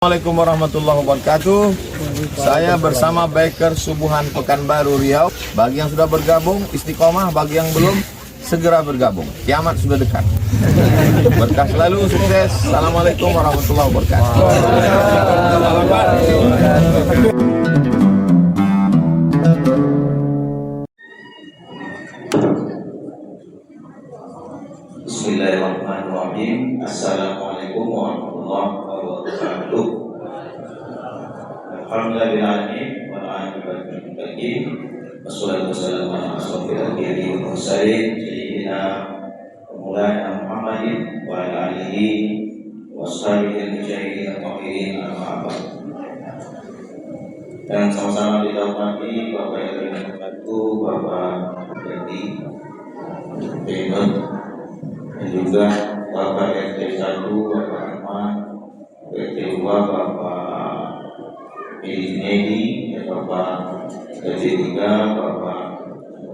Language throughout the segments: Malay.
Assalamualaikum warahmatullahi wabarakatuh. Saya bersama Biker Subuhan Pekanbaru Riau. Bagi yang sudah bergabung istiqomah, bagi yang belum segera bergabung. Kiamat sudah dekat. Berkah selalu, sukses. Assalamualaikum warahmatullahi wabarakatuh. Bismillahirrahmanirrahim. Assalamualaikum warahmatullahi wabarakatuh. Alhamdulillahirrahmanirrahim. Walhamdulillahirrahmanirrahim. Wassalatu wassalamu ala ashrafil anbiya'i wal mursalin sayyidina Maulana Muhammadin wa ala alihi wa sahbihi al-mujahidin al-mu'minin al-mahabbat. Dan sama-sama kita hormati Bapak yang berkatu, Bapak Jadi Pemot, dan juga Bapak RT 1, Bapak Ahmad, RT 2, Bapak Edi, Bapak RT 3, Bapak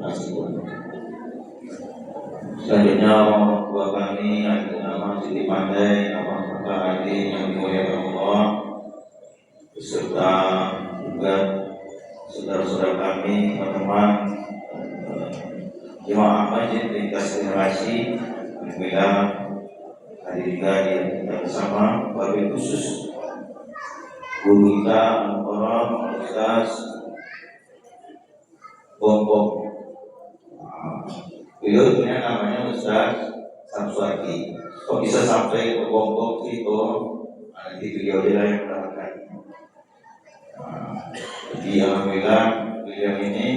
Nasibun. Selanjutnya orang tua kami yang bernama Siti Pandai, nama Bapak Adi yang dimuliakan Allah, beserta juga saudara-saudara kami, teman-teman jemaah masjid lintas generasi. Alhamdulillah hari juga kita bersama wabil khusus guru kita Al-Quran Ustaz Bombong. Beliau punya namanya Ustaz Samsuati. Kok bisa sampai ke Bombong itu? Nanti beliau dia yang menerangkan. Jadi alhamdulillah beliau ini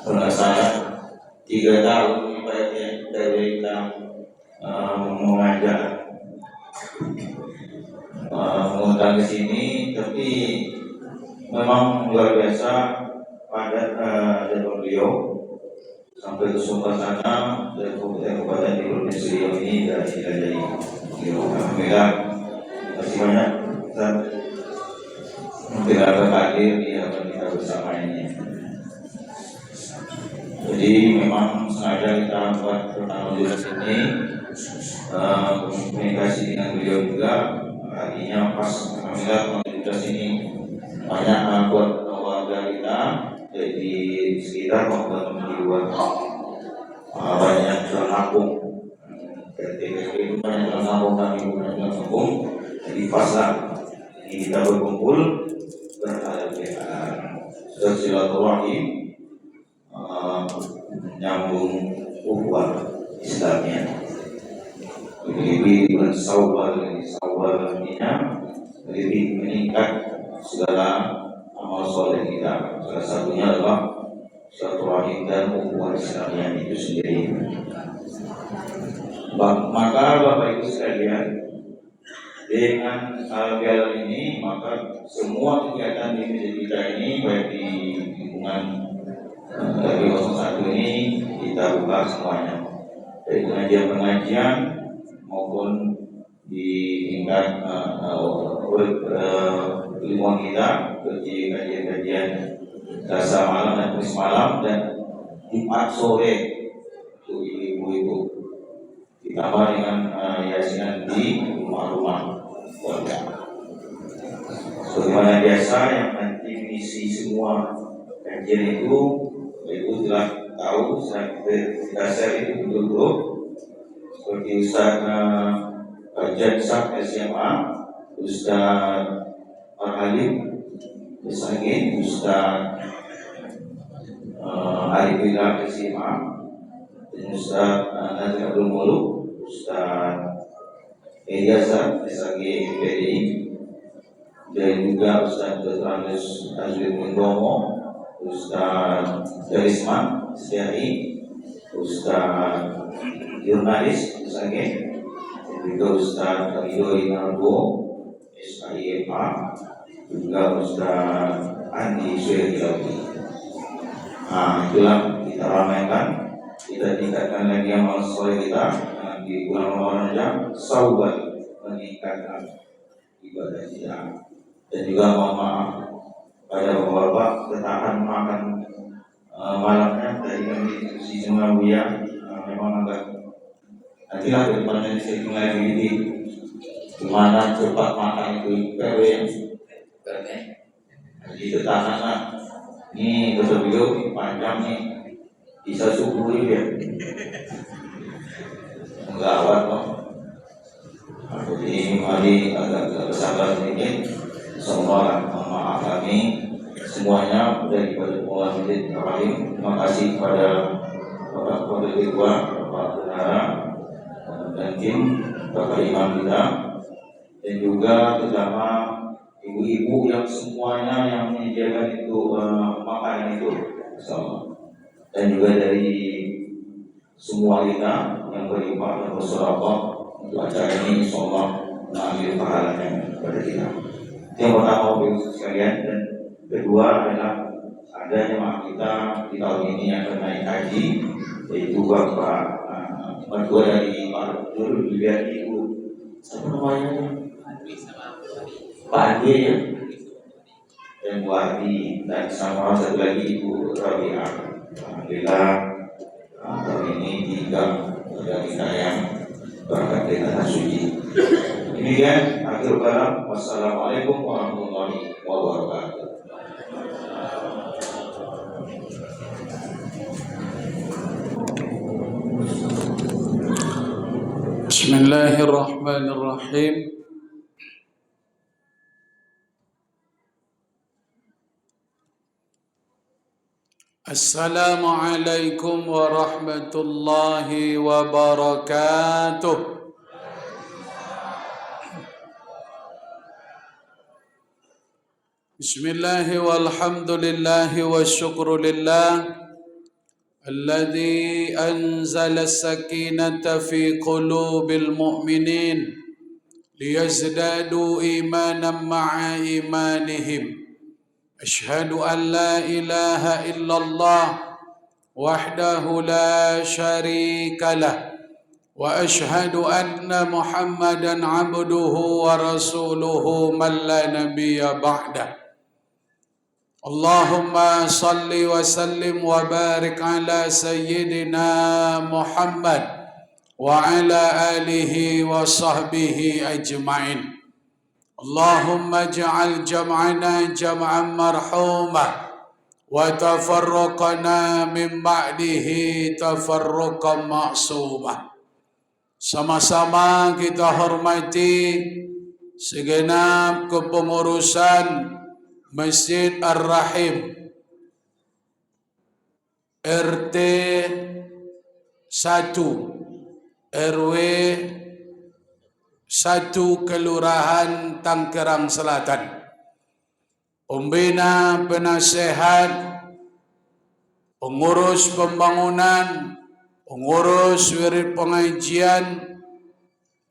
pernah saya 3 tahun ibaratnya dari kita mengajak mengundang ke sini, tapi memang luar biasa padat jadwal beliau sampai ke Sumber sana dari kabupaten di Provinsi Riau ini dari beliau. Alhamdulillah, terima kasih banyak Ustaz. Mungkin ada hadir di hadapan kita bersama ini. Jadi memang sengaja kita buat pertama di sini komunikasi dengan beliau juga. Artinya pas alhamdulillah di sini banyak buat warga kita jadi di sekitar maupun di luar banyak jalan kampung. RT itu banyak jalan kampung, kami bukan jalan kampung. Jadi pas lah ini kita berkumpul bersilaturahim menyambung ukhuwah Islamnya. Lebih bulan Syawal ini lebih meningkat segala amal soleh kita. Salah satunya adalah silaturahim dan ukhuwah Islamnya itu sendiri. Maka Bapak Ibu sekalian, dengan piala ini maka semua kegiatan di masjid kita ini baik di lingkungan dari 01 ini kita buka semuanya, dari pengajian maupun di tingkat lingkungan kita, seperti kajian-kajian dasar malam dan tulis malam dan Jumat sore untuk ibu-ibu, ditambah dengan yasinan di rumah-rumah warga. Sebagaimana biasa yang nanti misi semua kajian itu telah tahu dasar itu dulu seperti Ustaz Jadsab SMA, Ustaz Al-Halim Besangin, Ustaz Arifillah SMA, dan Ustaz Nazir Abdul Muluk, Ustaz Ejazah SAG PDI, dan juga Ustaz Dr. Azwin Mundomo, Ustaz Garisman SDI, Ustaz Jurnalis SAG, dan juga Ustaz Ridho Inarbo SIMA, juga Ustaz Andi Suryadi. Itulah kita ramaikan, kita tingkatkan lagi amal soleh kita di bulan Ramadan Syawal, meningkatkan ibadah kita. Dan juga mohon maaf pada bapak-bapak ketahan makan malamnya dari kami diskusi sama Buya memang agak nantilah depannya saya mulai begini Gimana cepat makan itu PW yang di tetanan ini kata beliau panjang nih bisa subuh ya enggak awal kok. Jadi mari agak bersabar sedikit. Semua maaf kami semuanya daripada pengelola Masjid Rahim. Terima kasih kepada Bapak Ketua, Bapak Bendahara dan tim Bapak Imam kita, dan juga terutama ibu-ibu yang semuanya yang menyediakan itu makanan itu, dan juga dari semua kita yang berinfak dan bersedekah untuk acara ini, insyaallah mengambil pahalanya kepada kita. Yang pertama, Bapak sekalian, dan kedua adalah ada jemaah kita di tahun ini yang akan naik haji, yaitu Bapak Mertua dari Pak Abdul, juga Ibu apa namanya Pak Andi ya, dan Bu Adi, dan sama satu lagi Ibu Rabi'ah. Alhamdulillah tahun ini tiga dari kita yang berangkat dari tanah suci. Demikian akhir kalam. Wassalamualaikum warahmatullahi wabarakatuh. Bismillahirrahmanirrahim. Assalamualaikum warahmatullahi wabarakatuh. Bismillah walhamdulillah wa syukru lillah alladhi anzala as-sakinata fi qulubil mu'minin liyazdadu imanan ma'a imanihim. Ashhadu an la ilaha illallah wahdahu la syarika lah wa ashhadu anna Muhammadan abduhu wa rasuluhu man la nabiyya ba'dah. Allahumma salli wa sallim wa barik ala sayyidina Muhammad wa ala alihi wa sahbihi ajma'in. Allahumma ja'al jam'ana jam'an marhumah wa tafarruqana min ba'dihi tafarruqan ma'sumah. Sama-sama kita hormati segenap kepengurusan Masjid Ar-Rahim RT 1 RW 1 Kelurahan Tanggerang Selatan, pembina, penasehat, pengurus pembangunan, pengurus wirid pengajian,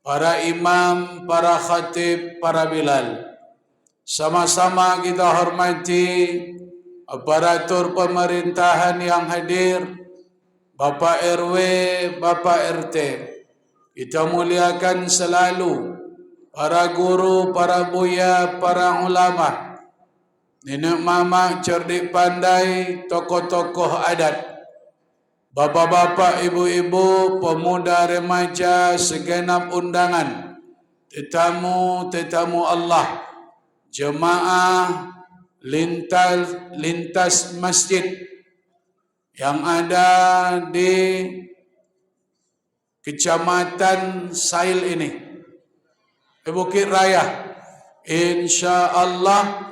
para imam, para khatib, para bilal. Sama-sama kita hormati aparatur pemerintahan yang hadir, Bapak RW, Bapak RT. Kita muliakan selalu para guru, para buya, para ulama, nenek mama cerdik pandai, tokoh-tokoh adat, bapak-bapak, ibu-ibu, pemuda, remaja, segenap undangan, tetamu Allah, jemaah lintas masjid yang ada di Kecamatan Sail ini, Bukit Raya. Insya Allah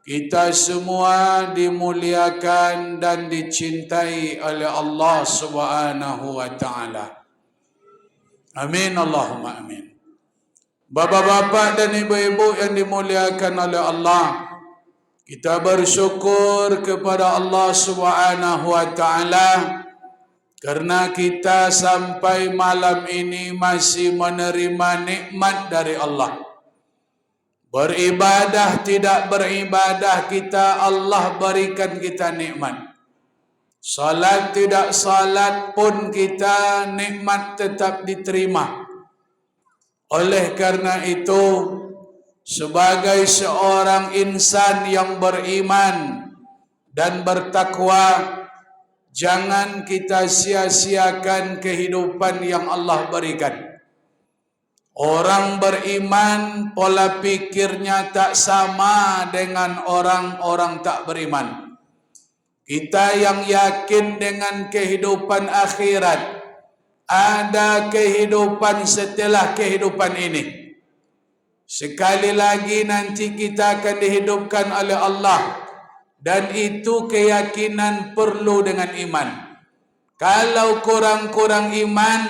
kita semua dimuliakan dan dicintai oleh Allah Subhanahu wa Ta'ala. Amin, Allahumma amin. Bapak-bapak dan ibu-ibu yang dimuliakan oleh Allah, kita bersyukur kepada Allah Subhanahu wa Ta'ala karena kita sampai malam ini masih menerima nikmat dari Allah. Beribadah tidak beribadah kita, Allah berikan kita nikmat. Salat tidak salat pun kita, nikmat tetap diterima. Oleh karena itu, sebagai seorang insan yang beriman dan bertakwa, jangan kita sia-siakan kehidupan yang Allah berikan. Orang beriman pola pikirnya tak sama dengan orang-orang tak beriman. Kita yang yakin dengan kehidupan akhirat, ada kehidupan setelah kehidupan ini. Sekali lagi nanti kita akan dihidupkan oleh Allah, dan itu keyakinan perlu dengan iman. Kalau kurang-kurang iman,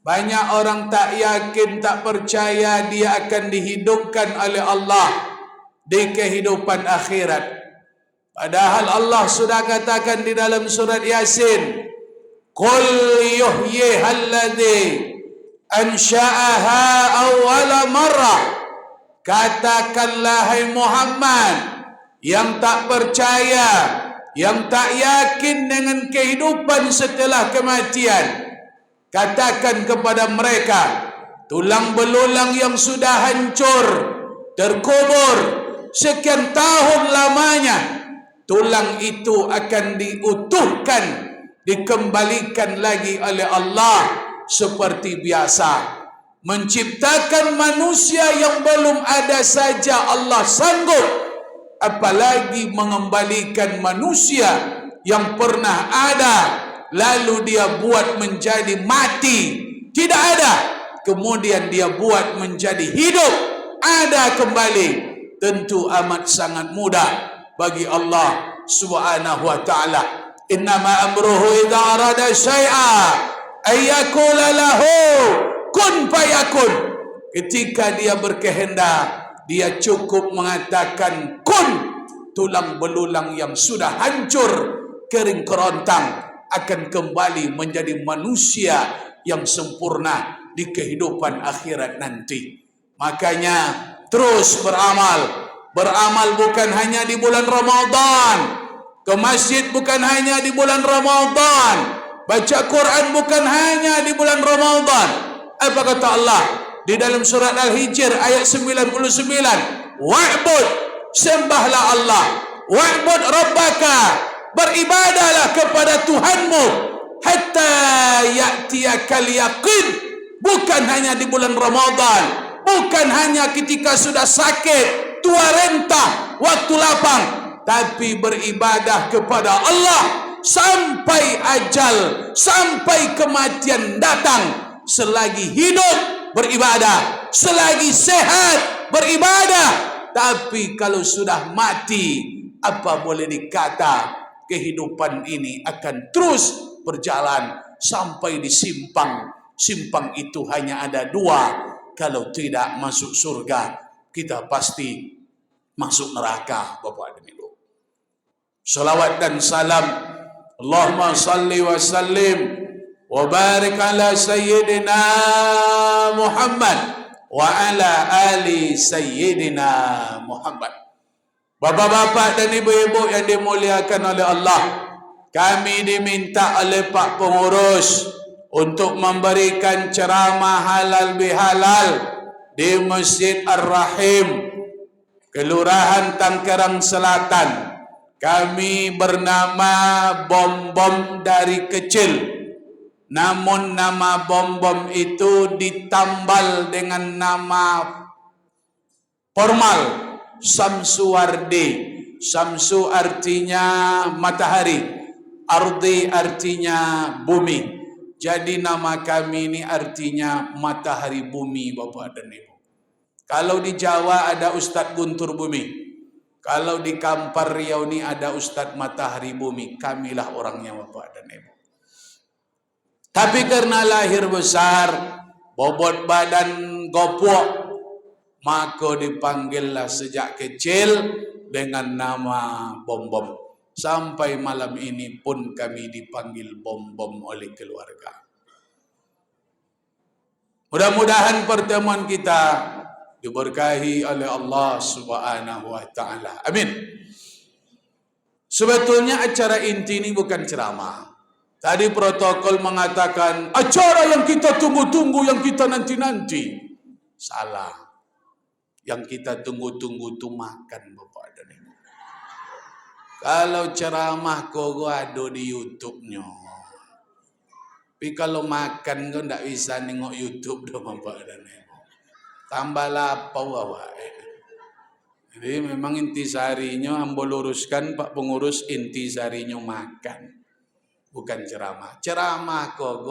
banyak orang tak yakin, tak percaya dia akan dihidupkan oleh Allah di kehidupan akhirat. Padahal Allah sudah katakan di dalam surat Yasin, Qul yuhyyihalladzi ansha'aha awwala marrah. Katakanlah hai Muhammad, yang tak percaya, yang tak yakin dengan kehidupan setelah kematian, katakan kepada mereka, tulang belulang yang sudah hancur, terkubur sekian tahun lamanya, tulang itu akan diutuhkan, dikembalikan lagi oleh Allah seperti biasa. Menciptakan manusia yang belum ada saja Allah sanggup, apalagi mengembalikan manusia yang pernah ada lalu dia buat menjadi mati, tidak ada, kemudian dia buat menjadi hidup, ada kembali. Tentu amat sangat mudah bagi Allah Subhanahu wa taala. Innama amruhu idza arada syai'a ayyakula lahu kun fayakun. Ketika dia berkehendak, dia cukup mengatakan kun, tulang belulang yang sudah hancur, kering kerontang akan kembali menjadi manusia yang sempurna di kehidupan akhirat nanti. Makanya terus beramal. Beramal bukan hanya di bulan Ramadan, ke masjid bukan hanya di bulan Ramadan, baca Quran bukan hanya di bulan Ramadan. Apa kata Allah di dalam surat Al-Hijr ayat 99? Wa'bud, sembahlah Allah. Wa'bud rabbaka, beribadahlah kepada Tuhanmu. Hatta ya'tiyakal yaqin, bukan hanya di bulan Ramadan, bukan hanya ketika sudah sakit, tua renta, waktu lapang, tapi beribadah kepada Allah sampai ajal, sampai kematian datang. Selagi hidup beribadah, selagi sehat beribadah. Tapi kalau sudah mati, apa boleh dikata? Kehidupan ini akan terus berjalan sampai di simpang. Simpang itu hanya ada dua. Kalau tidak masuk surga, kita pasti masuk neraka, Bapak dan Ibu. Salawat dan salam, Allahumma salli wa sallim wa barik ala sayyidina Muhammad wa ala ali sayyidina Muhammad. Bapak-bapak dan ibu-ibu yang dimuliakan oleh Allah, kami diminta oleh Pak Pengurus untuk memberikan ceramah halal bihalal di Masjid Ar-Rahim, Kelurahan Tangkerang Selatan. Kami bernama Bom-Bom dari kecil. Namun nama bom-bom itu ditambal dengan nama formal, Samsuwardi. Samsu artinya matahari, Ardi artinya bumi. Jadi nama kami ini artinya matahari bumi, Bapak dan Ibu. Kalau di Jawa ada Ustadz Guntur Bumi, kalau di Kampar Riau ini ada Ustadz Matahari Bumi. Kamilah orangnya, Bapak dan Ibu. Tapi karena lahir besar, bobot badan gopok, maka dipanggillah sejak kecil dengan nama Bom-Bom. Sampai malam ini pun kami dipanggil Bom-Bom oleh keluarga. Mudah-mudahan pertemuan kita diberkahi oleh Allah Subhanahu wa taala. Amin. Sebetulnya acara inti ini bukan ceramah. Tadi protokol mengatakan acara yang kita tunggu-tunggu, yang kita nanti-nanti. Salah. Yang kita tunggu-tunggu itu makan, Bapak dan Ibu. Kalau ceramah kau ada di YouTube-nya. Tapi kalau makan kau tidak bisa nengok YouTube, Bapak dan Ibu. tambah lapau awak. Jadi memang intisarinya ambo luruskan Pak Pengurus, intisarinya makan, bukan ceramah. Ceramah kok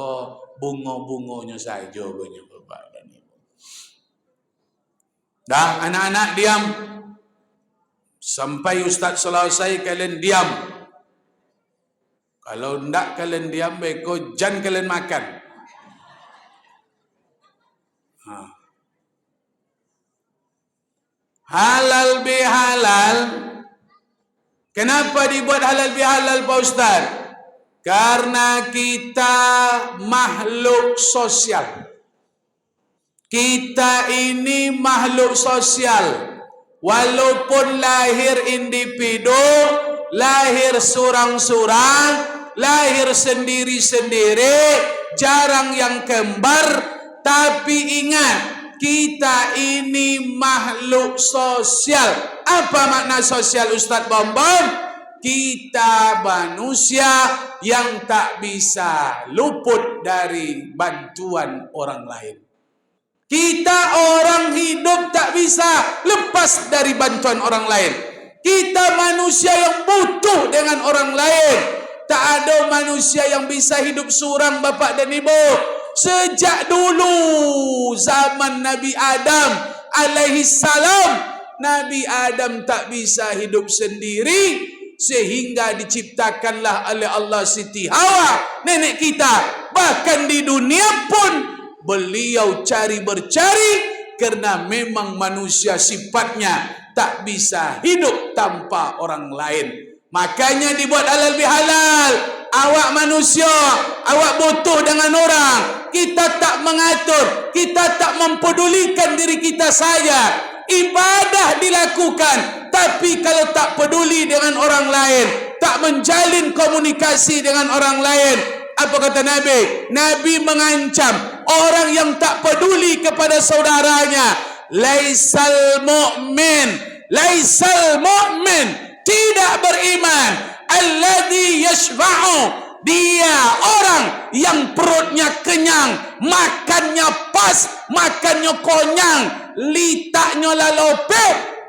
bungo-bungonya saja punya Bapak dan Ibu. Dah anak-anak diam. Sampai Ustaz selesai kalian diam. Kalau ndak kalian diam, beko jangan kalian makan. Halal bihalal. Kenapa dibuat halal bihalal Pak Ustaz? Karena kita makhluk sosial. Kita ini makhluk sosial. Walaupun lahir individu, lahir surang-surang, lahir sendiri-sendiri, jarang yang kembar, tapi ingat, kita ini makhluk sosial. Apa makna sosial Ustaz Bombom? Kita manusia yang tak bisa luput dari bantuan orang lain. Kita orang hidup tak bisa lepas dari bantuan orang lain. Kita manusia yang butuh dengan orang lain. Tak ada manusia yang bisa hidup seorang Bapak dan Ibu. Sejak dulu zaman Nabi Adam alaihi salam, Nabi Adam tak bisa hidup sendiri, sehingga diciptakanlah oleh Allah Siti Hawa, nenek kita. Bahkan di dunia pun beliau cari-bercari, karena memang manusia sifatnya tak bisa hidup tanpa orang lain. Makanya dibuat halal bihalal. Awak manusia, awak butuh dengan orang. Kita tak mengatur, kita tak mempedulikan diri kita saja. Ibadah dilakukan, tapi kalau tak peduli dengan orang lain, tak menjalin komunikasi dengan orang lain, apa kata Nabi? Nabi mengancam orang yang tak peduli kepada saudaranya. Laisal mu'min, tidak beriman. Alladhi yashfa'u, dia orang yang perutnya kenyang, makannya pas, makannya konyang, litaknya lalope,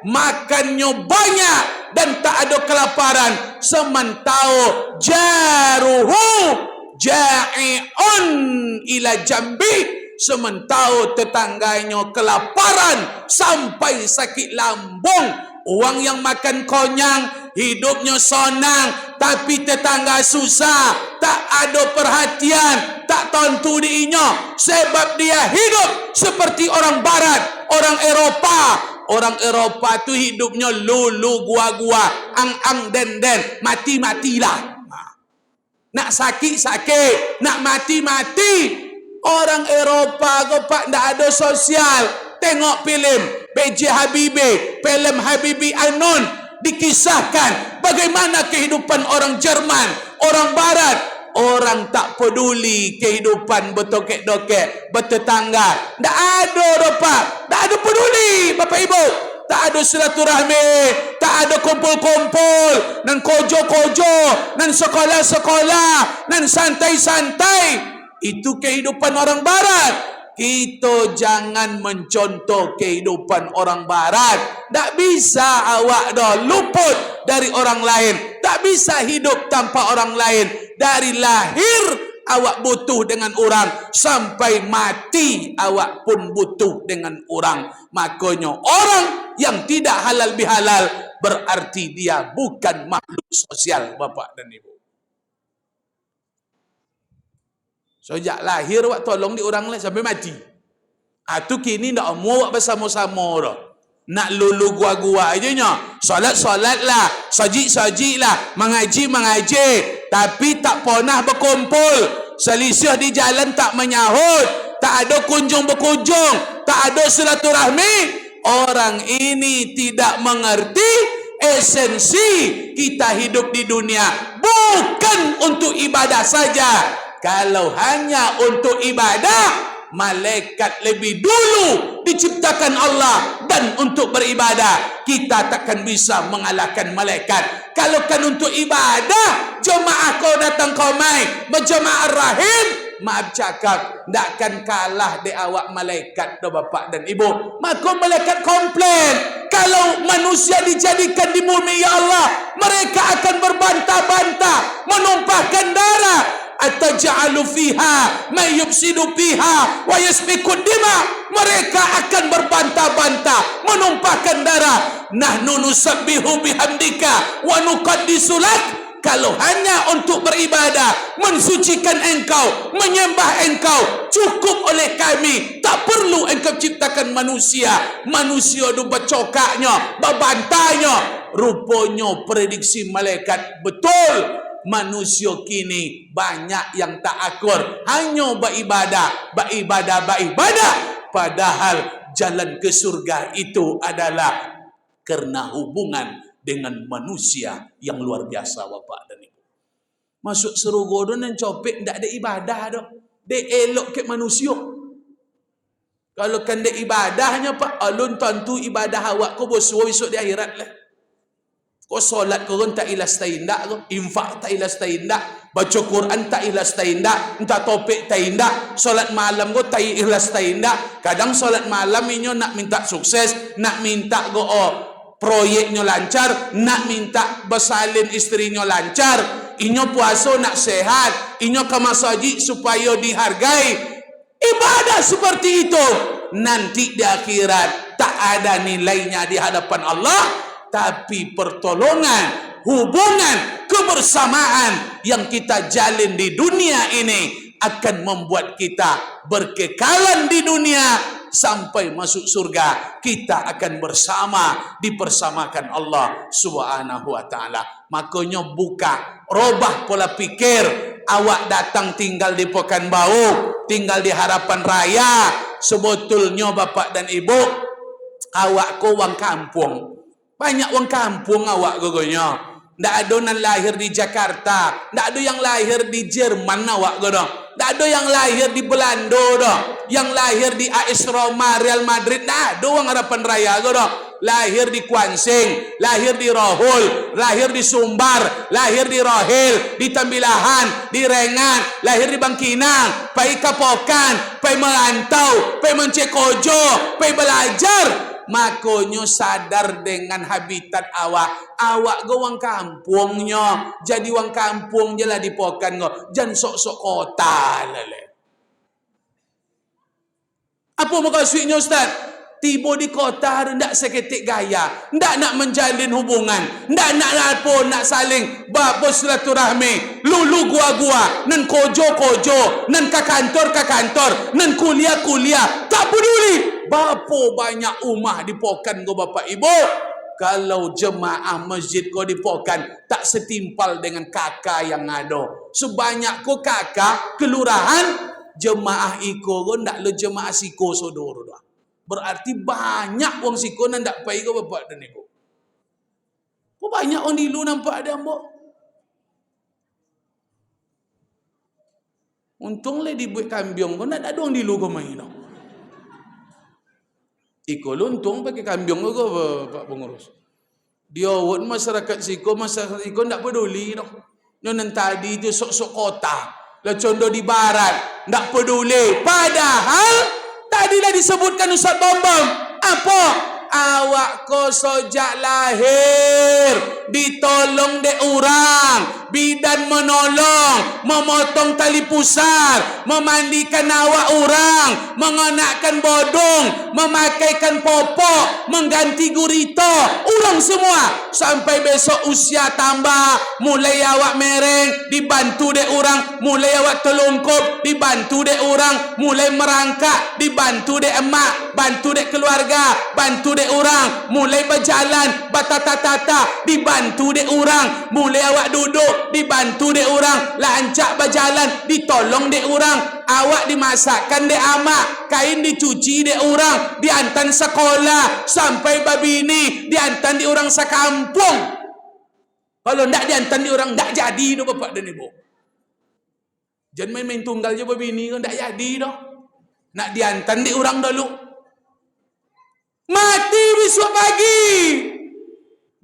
makannya banyak dan tak ada kelaparan. Semantau jaruhu ja'i'un ila jambi, sementara tetangganya kelaparan sampai sakit lambung. Orang yang makan konyang, hidupnya senang, tapi tetangga susah, tak ada perhatian, tak tontu dirinya, sebab dia hidup seperti orang barat, orang Eropah. Orang Eropah tu hidupnya lulu gua-gua, ang-ang den-den, mati-matilah. Nak sakit-sakit, nak mati-mati. Orang Eropah kau pak ndak ada sosial. Tengok filem B.J. Habibie, filem Habibie Ainun, dikisahkan bagaimana kehidupan orang Jerman, orang Barat. Orang tak peduli kehidupan bertokek-dokek, bertetangga. Tak ada Pak, tak ada peduli Bapak Ibu. Tak ada silaturahmi, tak ada kumpul-kumpul, nan kojo-kojo, nan sekolah-sekolah, nan santai-santai. Itu kehidupan orang Barat. Kita jangan mencontoh kehidupan orang Barat. Tak bisa awak dah luput dari orang lain. Tak bisa hidup tanpa orang lain. Dari lahir awak butuh dengan orang, sampai mati awak pun butuh dengan orang. Makanya orang yang tidak halal bihalal berarti dia bukan makhluk sosial Bapak dan Ibu. Sejak lahir awak tolong di orang lain sampai mati. Tu kini nak mau awak bersama-sama dah. Nak lulu gua-gua aja nya. Solat-solat lah, sajik-sajik lah, mengaji-mengaji, tapi tak pernah berkumpul. Selisih di jalan tak menyahut, tak ada kunjung berkunjung, tak ada silaturahmi. Orang ini tidak mengerti esensi kita hidup di dunia bukan untuk ibadah saja. Kalau hanya untuk ibadah, malaikat lebih dulu diciptakan Allah dan untuk beribadah. Kita takkan bisa mengalahkan malaikat. Kalau kan untuk ibadah, jemaah kau datang kau mai, berjemaah rahim, maaf cakap, takkan kalah de awak malaikat do bapak dan ibu. Maka malaikat komplain, kalau manusia dijadikan di bumi ya Allah, mereka akan berbantah-bantah, menumpahkan darah. Ataj'alu fiha may yufsidu fiha wa yasfiku dima. Mereka akan berbantah-bantah, menumpahkan darah. Nahnu nusabbihu bihamdika wa nuqaddisu lak. Kalau hanya untuk beribadah, mensucikan engkau, menyembah engkau, cukup oleh kami. Tak perlu engkau ciptakan manusia. Manusia itu bercokaknya, berbantahnya. Rupanya prediksi malaikat betul. Manusia kini banyak yang tak akur, hanya beribadah. Padahal jalan ke surga itu adalah kerana hubungan dengan manusia yang luar biasa, bapak dan ibu. Masuk surga tu nan copek tak ada ibadah dah. Dia elok ke manusia. Kalau kan dia ibadahnya pak, alun tentu ibadah awak kau bersuara esok di akhirat lah. Kau solat kau tak ilas taindak, kau infak tak ilas taindak, baca Quran tak ilas taindak, entah topik taindak, solat malam kau tak ilas taindak. Kadang solat malam inyo nak minta sukses, nak minta go proyeknya lancar, nak minta bersalin istrinya lancar, inyo puasa nak sehat, inyo ke masjid supaya dihargai. Ibadah seperti itu nanti di akhirat tak ada nilainya di hadapan Allah. Tapi pertolongan, hubungan, kebersamaan yang kita jalin di dunia ini akan membuat kita berkekalan di dunia sampai masuk surga. Kita akan bersama, dipersamakan Allah Subhanahu wa taala. Makanya buka, robah pola pikir. Awak datang tinggal di Pekanbaru, tinggal di Harapan Raya. Sebetulnya bapak dan ibu, awak ko wang kampung. Banyak orang kampung awak gogonya. Tak ada yang lahir di Jakarta, tak ada yang lahir di Jerman awak godo. Tak ada yang lahir di Belanda dah. Yang lahir di AS Roma, Real Madrid, tak ada orang Harapan Raya godo. Lahir di Kuansing, lahir di Rohul, lahir di Sumbar, lahir di Rohil, di Tambilahan, di Rengan, lahir di Bangkinang, pai Kapokan, pai merantau, pai Mencekojo, pai belajar. Makanya sadar dengan habitat awak. Awak go wang kampungnya. Jadi wang kampung je lah dipokan go. Jangan sok-sok kota lele. Apa maksudnya Ustaz? Tiba di kota hendak seketik gaya, hendak nak menjalin hubungan, hendak nak apa, nak saling babo silaturahmi, lulu gua-gua, nan kojo-kojo, nan ke kantor, nan kuliah-kuliah, tak peduli. Berapa banyak rumah dipokan go bapak ibu. Kalau jemaah masjid kau dipokan tak setimpal dengan kakak yang ada. Sebanyak kau kakak kelurahan, jemaah iko kau ndak le jemaah siko saudara dah. Berarti banyak orang siko nan ndak pai kau bapak dan ibu. Kau banyak orang dilu nampak ada mbok. Untung le dibuat kambiong kau nak ada orang dilu kau main dah. Iko luntung pakai kambiong kau Pak Pengurus. Dia awak masyarakat siko ndak peduli dah. Nan tadi tu sok-sok kota. Lah contoh di barat ndak peduli. Padahal tadilah disebutkan Ustaz Bambang. Apa? Awak ko sejak lahir ditolong de orang, bidan menolong, memotong tali pusar, memandikan awak orang, mengenakan bodong, memakaikan popok, mengganti gurita, orang semua. Sampai besok usia tambah, mulai awak mereng dibantu de orang, mulai awak telungkup dibantu de orang, mulai merangkak dibantu de emak, bantu de keluarga, bantu de orang, mulai berjalan batata-tata dibantu de orang, mulai awak duduk dibantu de orang, lancak berjalan ditolong de orang, awak dimasakkan de amak, kain dicuci de orang, diantan sekolah, sampai babini diantan di orang sekampung. Kalau ndak diantan di orang ndak jadi tu bapak dan ibu. Jangan main-main tunggal je babini kan ndak jadi dah. Nak diantan di orang dulu. Mati besok pagi.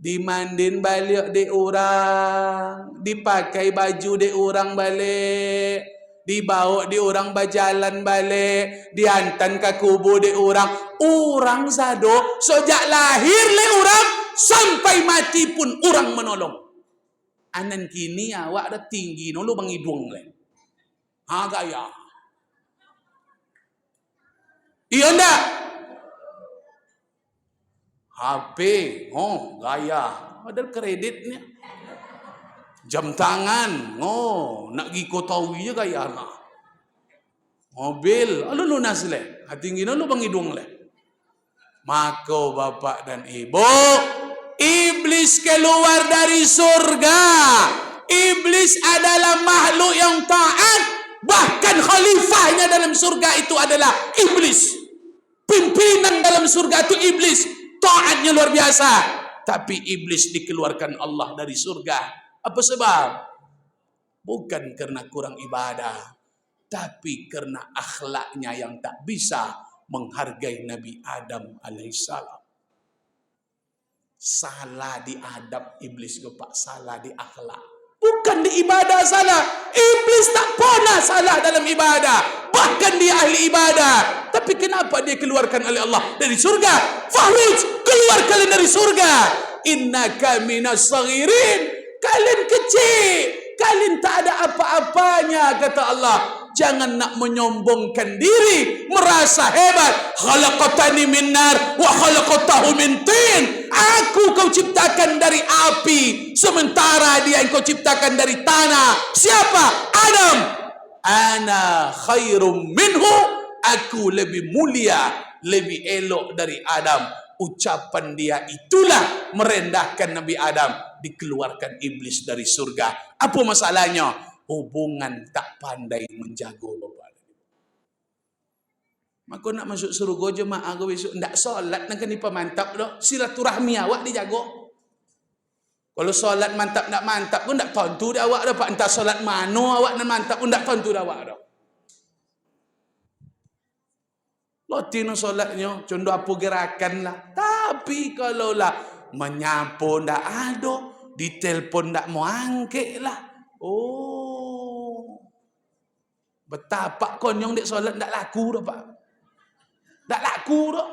Dimandin balik de orang, dipakai baju de orang balik, Dibawa di orang berjalan balik, dihantar ke kubur di orang sado sejak lahir le orang sampai mati pun orang menolong. Anan kini awak dah tinggi no lu bang hidung le. Ha gaya. Iya ndak? HP, oh gaya. Ada kreditnya. Jam tangan, nak gi ko tahu je gaya na. Mobil, lu lunas le. Tinggi lu bang hidung le. Maka bapak dan ibu, iblis keluar dari surga. Iblis adalah makhluk yang taat. Bahkan khalifahnya dalam surga itu adalah iblis. Pimpinan dalam surga itu iblis. Taatnya luar biasa. Tapi iblis dikeluarkan Allah dari surga. Apa sebab? Bukan karena kurang ibadah, tapi karena akhlaknya yang tak bisa menghargai Nabi Adam alaihissalam. Salah di adab iblis Pak, salah di akhlak. Bukan di ibadah salah. Iblis tak pernah salah dalam ibadah. Bahkan dia ahli ibadah. Tapi kenapa dia keluarkan oleh Allah dari surga? Fahrij, keluar kalian dari surga. Innaka minas saghirin. Kalian kecil, kalian tak ada apa-apanya, kata Allah. Jangan nak menyombongkan diri, merasa hebat. Khalaqatani min nar wa khalaqatahu min tin. Aku kau ciptakan dari api, sementara dia yang kau ciptakan dari tanah. Siapa? Adam. Ana khairum minhu. Aku lebih mulia, lebih elok dari Adam. Ucapan dia itulah merendahkan Nabi Adam. Dikeluarkan iblis dari surga. Apa masalahnya? Hubungan tak pandai menjaga bapak. Maka nak masuk surga jemaah kau besok ndak solat nak kena mantap dah. Silaturahmi awak dijaga. Kalau solat mantap nak mantap pun ndak tentu dah awak dapat entah solat mana awak nak mantap pun ndak tentu dah awak dah. Lotino solatnya contoh apa gerakan lah. Tapi kalau lah menyapu ndak ada, ditelepon ndak mau angkat lah. Oh, betapa konyong dek solat ndak laku dah pak. Ndak laku dah.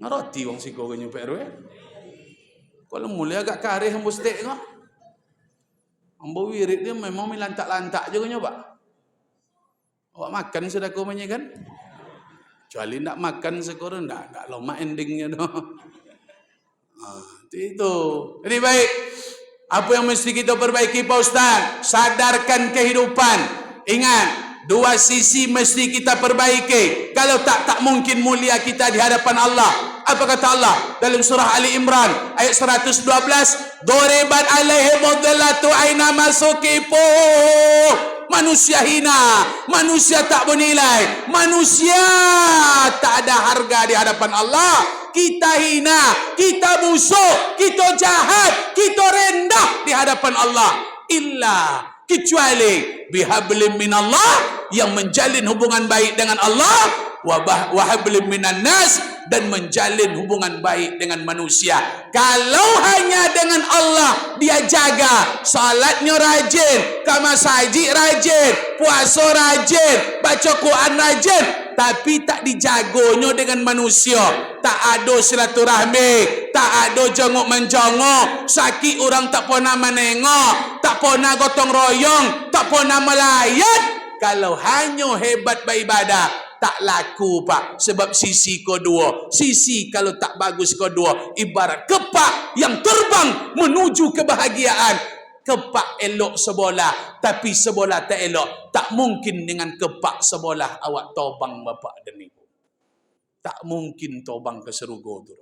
Ngerti wong siko ke nyupe RW. Kalau mulai agak kareh hembus tek kau. Ambo wirid dia memang lantak-lantak je kau pak. Awak makan sudah kau banyak kan? Kecuali nak makan sekorang tak lama endingnya doh. Itu. Jadi baik. Apa yang mesti kita perbaiki Pak Ustaz? Sadarkan kehidupan. Ingat, dua sisi mesti kita perbaiki. Kalau tak mungkin mulia kita di hadapan Allah. Apa kata Allah dalam surah Ali Imran ayat 112? Doribat alaihim dhillatu aina masukifu. Manusia hina, manusia tak bernilai, manusia tak ada harga di hadapan Allah. Kita hina, kita busuk, kita jahat, kita rendah di hadapan Allah. Illa, kecuali bihablim minallah, yang menjalin hubungan baik dengan Allah, wa hablim minan nas, dan menjalin hubungan baik dengan manusia. Kalau hanya dengan Allah dia jaga, salatnya rajin, ke masjid rajin, puasa rajin, baca Quran rajin, tapi tak dijagonya dengan manusia, tak ada silaturahmi, tak ada jenguk menjongok, sakit orang tak pernah menengok, tak pernah gotong royong, tak pernah melayat. Kalau hanya hebat beribadah, tak laku pak. Sebab sisi kedua, sisi kalau tak bagus kedua, ibarat kepak yang terbang menuju kebahagiaan. Kepak elok sebelah, tapi sebelah tak elok. Tak mungkin dengan kepak sebelah awak tobang bapak dan ibu. Tak mungkin tobang ke surga tu.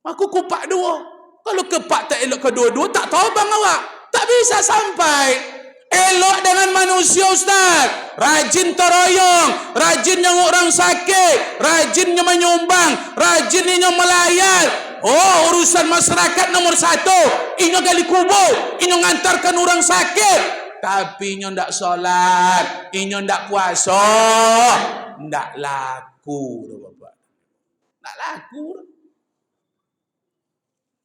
Aku kupak dua. Kalau kepak tak elok kedua-dua, tak tobang awak. Tak bisa sampai. Elok dengan manusia Ustaz. Rajin teroyong, rajin nyenguk orang sakit, rajinnya menyumbang, rajinnya melayat. Oh, urusan masyarakat nomor 1. Inyo gali kubur, inyo ngantarkan orang sakit. Tapi inyo ndak solat, inyo ndak puasa, ndak laku bapak. Ndak laku.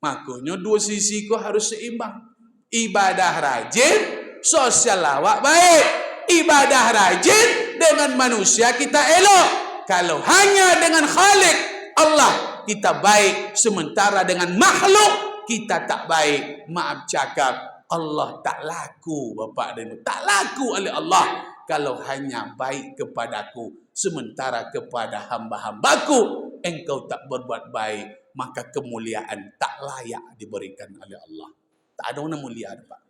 Makanya dua sisi kau harus seimbang. Ibadah rajin, sosial awak baik, ibadah rajin, dengan manusia kita elok. Kalau hanya dengan Khalik Allah kita baik, sementara dengan makhluk kita tak baik, maaf cakap, Allah tak laku bapak dan ibu, tak laku oleh Allah kalau hanya baik kepadaku, sementara kepada hamba-hambaku engkau tak berbuat baik, maka kemuliaan tak layak diberikan oleh Allah. Tak ada orang mulia Pak.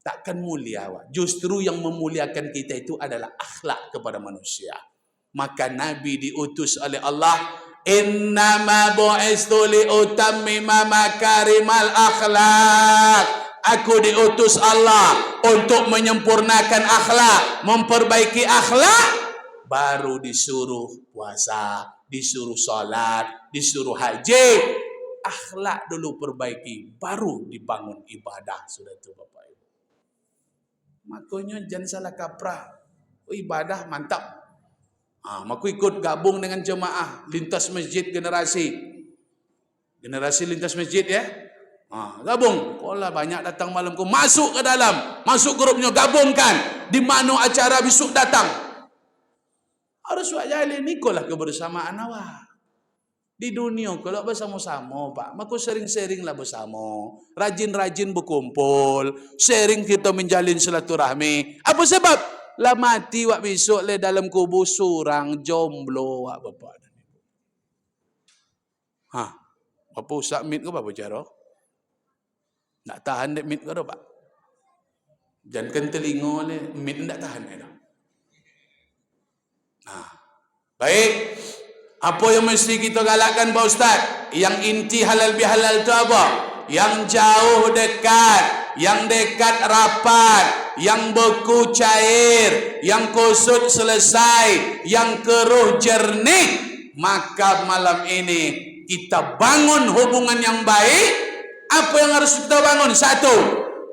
Takkan mulia Pak. Justru yang memuliakan kita itu adalah akhlak kepada manusia. Maka Nabi diutus oleh Allah, innama bu'istu liutammima makarimal akhlak. Aku diutus Allah untuk menyempurnakan akhlak, memperbaiki akhlak, baru disuruh puasa, disuruh salat, disuruh haji. Akhlak dulu perbaiki, baru dibangun ibadah. Sudah itu Bapak Ibu. Makanya jangan salah kaprah. Ibadah mantap. Maku ikut gabung dengan jemaah lintas masjid generasi lintas masjid ya. Gabung. Kolah banyak datang malamku, masuk ke dalam, masuk grupnya, gabungkan. Di mana acara besok datang. Harus buat jalin ni kolah kebersamaan awak. Di dunia kalau bersama-sama Pak, maka sering-seringlah bersama, rajin-rajin berkumpul, sharing kita menjalin silaturahmi. Apa sebab? Lah mati wak besok le dalam kubur surang jomblo wak bapak dan ibu. Apa usah mit ke apa cara? Nak tahan dek mit ke dah Pak? Jangan telinga le mit ndak tahan dah. Baik. Apa yang mesti kita galakkan Pak Ustaz? Yang inti halal bihalal itu apa? Yang jauh dekat, yang dekat rapat, yang beku cair, yang kusut selesai, yang keruh jernih. Maka malam ini kita bangun hubungan yang baik. Apa yang harus kita bangun? Satu,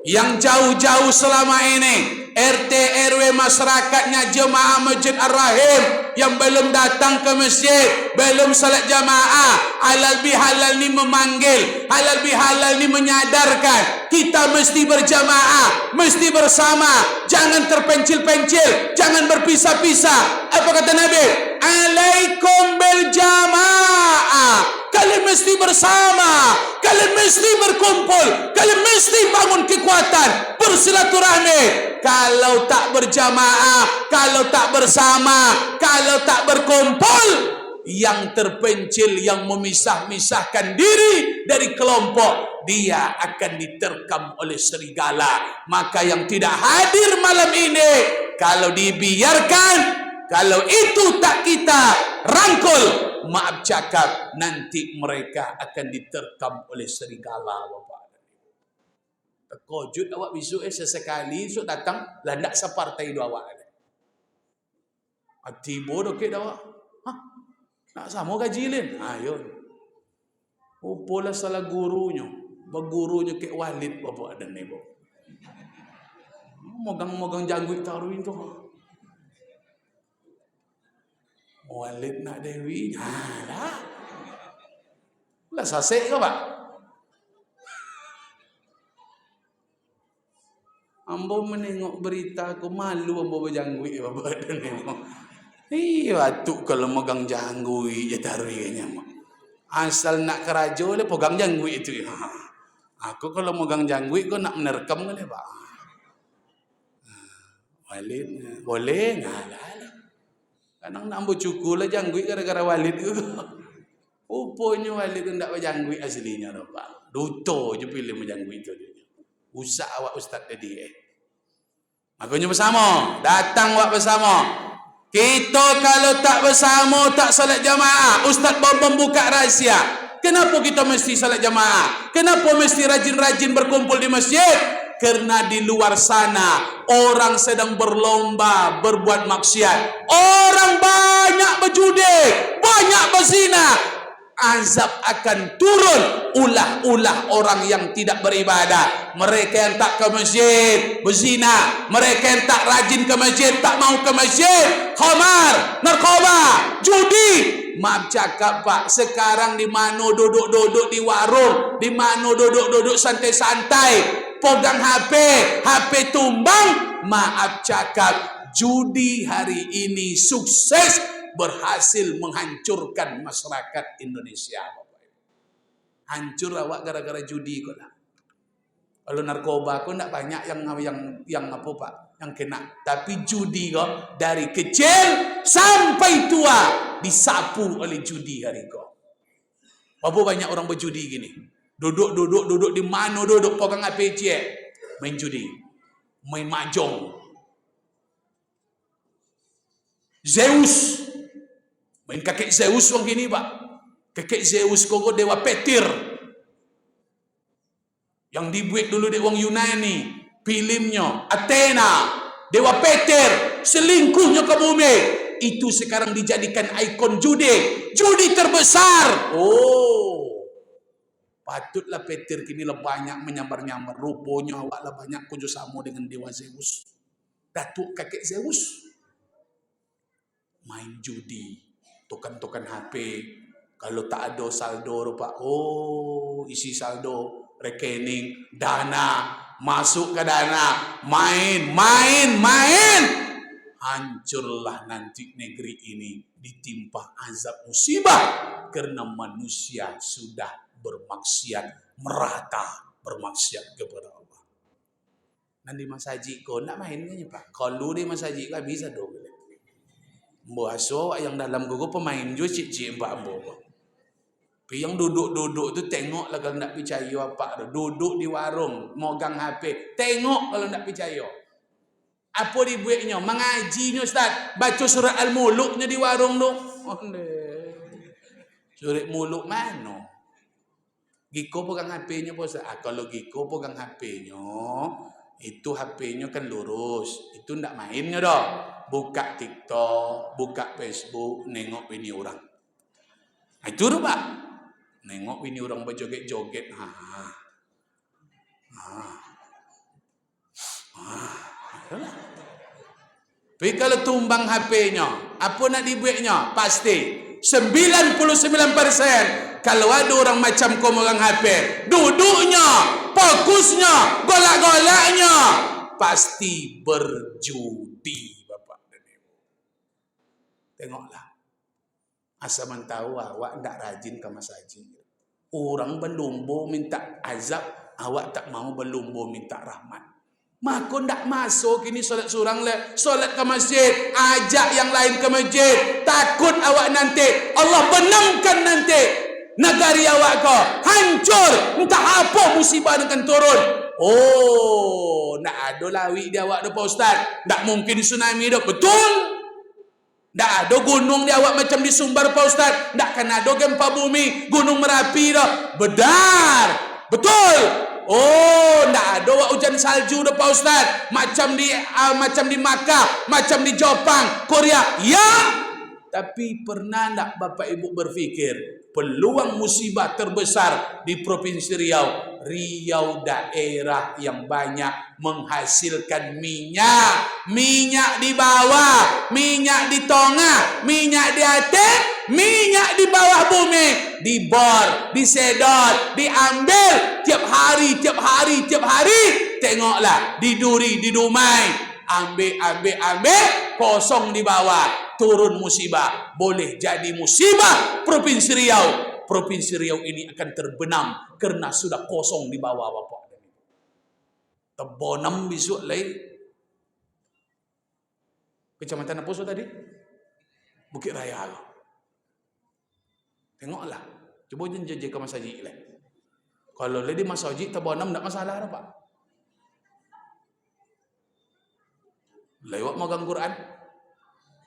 yang jauh-jauh selama ini RT RW masyarakatnya jemaah Masjid Ar-Rahim yang belum datang ke masjid, belum salat jamaah, halal bihalal ni memanggil, halal bihalal ni menyadarkan kita mesti berjamaah, mesti bersama, jangan terpencil-pencil, jangan berpisah-pisah. Apa kata Nabi? Alaikum bil jamaah. Kalian mesti bersama, kalian mesti berkumpul, kalian mesti bangun kekuatan, bersilaturahmi. Kalau tak berjamaah, kalau tak bersama, kalau tak berkumpul, yang terpencil, yang memisah-misahkan diri dari kelompok, dia akan diterkam oleh serigala. Maka yang tidak hadir malam ini, kalau dibiarkan, kalau itu tak kita rangkul, maaf cakap, nanti mereka akan diterkam oleh serigala Bapak. Terkejut awak besok sesekali besok datang lah ndak separtai dua awak. Tiba dokek dah awak. Nak sama gaji lain. Ayo. Upolah salah gurunya. Bergurunya Kek Walid Bapak dan Ibu. Mogang-mogang janggut taruhin tu. Walid nak Dewi. Lah. Lah sasek ke Pak? Ambo menengok berita aku malu ambo berjanggut Bapak dan Ibu. Batuk kalau megang janggut je taruhnya. Asal nak kerajo le pegang janggut itu. Aku kalau megang janggut kau nak menerkam ke le Pak? Walid boleh ngalah. Kadang nak ambo cukur lah janggut gara-gara Walid tu. Rupanya Walid tu tak berjanggut aslinya dah Pak. Duto je pilih menjanggut itu. Usah awak ustaz tadi Makanya bersama, datang awak bersama. Kita kalau tak bersama, tak salat jamaah, ustaz membuka rahsia. Kenapa kita mesti salat jamaah? Kenapa mesti rajin-rajin berkumpul di masjid? Karena di luar sana orang sedang berlomba berbuat maksiat. Orang banyak berjudi, banyak berzina. Azab akan turun ulah-ulah orang yang tidak beribadah. Mereka yang tak ke masjid berzina, mereka yang tak rajin ke masjid, tak mau ke masjid, khamar, narkoba, judi. Maaf cakap Pak, sekarang di mana duduk-duduk di warung, di mana duduk-duduk santai-santai, pegang HP tumbang, maaf cakap, judi hari ini sukses berhasil menghancurkan masyarakat Indonesia. Hancur awak gara-gara judi kok lah. Kalau narkoba kok tak banyak yang apa Pak, yang kena. Tapi judi kok dari kecil sampai tua disapu oleh judi hari kok. Berapa banyak orang berjudi gini? Duduk di mana duduk pegang HP cek, main judi, main mahjong. Zeus, main kakek Zeus orang gini Pak. Kakek Zeus kok dewa petir. Yang dibuat dulu di wong Yunani, filmnya Athena, dewa petir, selingkuhnya ke bumi. Itu sekarang dijadikan ikon judi terbesar. Oh, patutlah petir kini lah banyak menyambar-nyambar. Rupanya awak lah banyak kerjasama dengan dewa Zeus, datuk kakek Zeus. Main judi, tokan-tokan HP. Kalau tak ada saldo Pak, oh isi saldo, rekening, dana, masuk ke dana, main. Hancurlah nanti negeri ini ditimpa azab musibah karena manusia sudah bermaksiat merata, bermaksiat kepada Allah. Nanti Mas Haji kau nak main kan Pak? Kalau di Mas Haji kan bisa dong. Mboaso yang dalam gugu pemain juga cik-cik mbak ambo. Yang duduk tu tengok lah kalau nak percaya apa. Duduk di warung, megang HP, tengok kalau nak percaya. Apa dibuatnya? Mengajinya Ustaz. Baca surat Al-Muluknya di warung tu. Surat Muluk mana? Giko pegang HP-nya Ustaz. Kalau Giko pegang HP-nya, itu HP-nya kan lurus. Itu ndak mainnya dah. Buka TikTok, buka Facebook, nengok ini orang. Itu tu Pak. Nengok ini orang berjoget-joget. Tapi kalau tumbang HP-nya, apa nak dibuatnya? Pasti 99% kalau ada orang macam kau megang HP, duduknya, fokusnya, golak-golaknya pasti berjudi Bapak dan Ibu. Tengoklah. Asal tahu awak tak rajin ke Mas Haji. Orang berlumba minta azab, awak tak mau berlumba minta rahmat. Maka tak masuk ini solat surang le, solat ke masjid, ajak yang lain ke masjid. Takut awak nanti Allah benamkan nanti negari awak kau hancur, entah apa musibah akan turun. Oh, nak ada lawi dia awak dah Pak Ustaz. Tak mungkin tsunami dah, betul? Tak ada gunung di awak macam di Sumbar Pak Ustaz. Tak kan ada gempa bumi Gunung Merapi dah. Benar. Betul. Oh, tak ada hujan salju dah Pak Ustaz. Macam di Makkah, macam di Jepang, Korea. Ya. Tapi pernah tak Bapak Ibu berfikir peluang musibah terbesar di Provinsi Riau? Riau daerah yang banyak menghasilkan minyak. Minyak di bawah, minyak di tengah, minyak di atas, minyak di bawah bumi. Dibor, disedot, diambil tiap hari. Tengoklah, diduri, didumai. Ambil, kosong di bawah, turun musibah. Boleh jadi musibah Provinsi Riau. Provinsi Riau ini akan terbenam karena sudah kosong di bawah Bapak. Tebonam besok lain. Kecamatan apa so tadi? Bukit Raya. Tengoklah. Coba jejak ke Mas Haji lah. Kalau lagi Mas Haji tebonam tak masalah Pak. Lewat magang Quran.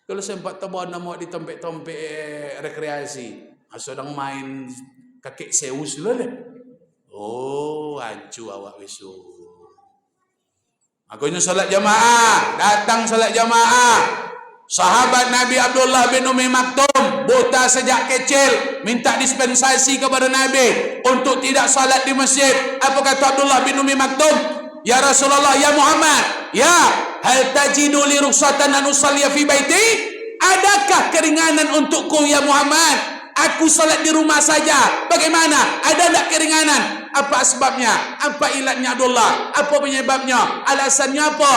Kalau sempat tebonam mau di tempat-tempat rekreasi. Sedang main kakek Zeus dulu deh. Oh, hancur awak besok. Akhirnya salat jamaah, datang salat jamaah. Sahabat Nabi Abdullah bin Umi Maktum buta sejak kecil, minta dispensasi kepada Nabi untuk tidak salat di masjid. Apa kata Abdullah bin Umi Maktum? Ya Rasulullah, ya Muhammad, ya hal tajidu li rukhsatan an usalliya fi baiti? Adakah keringanan untukku ya Muhammad Aku solat di rumah saja. Bagaimana? Ada tak keringanan? Apa sebabnya? Apa ilatnya Abdullah? Apa penyebabnya? Alasannya apa?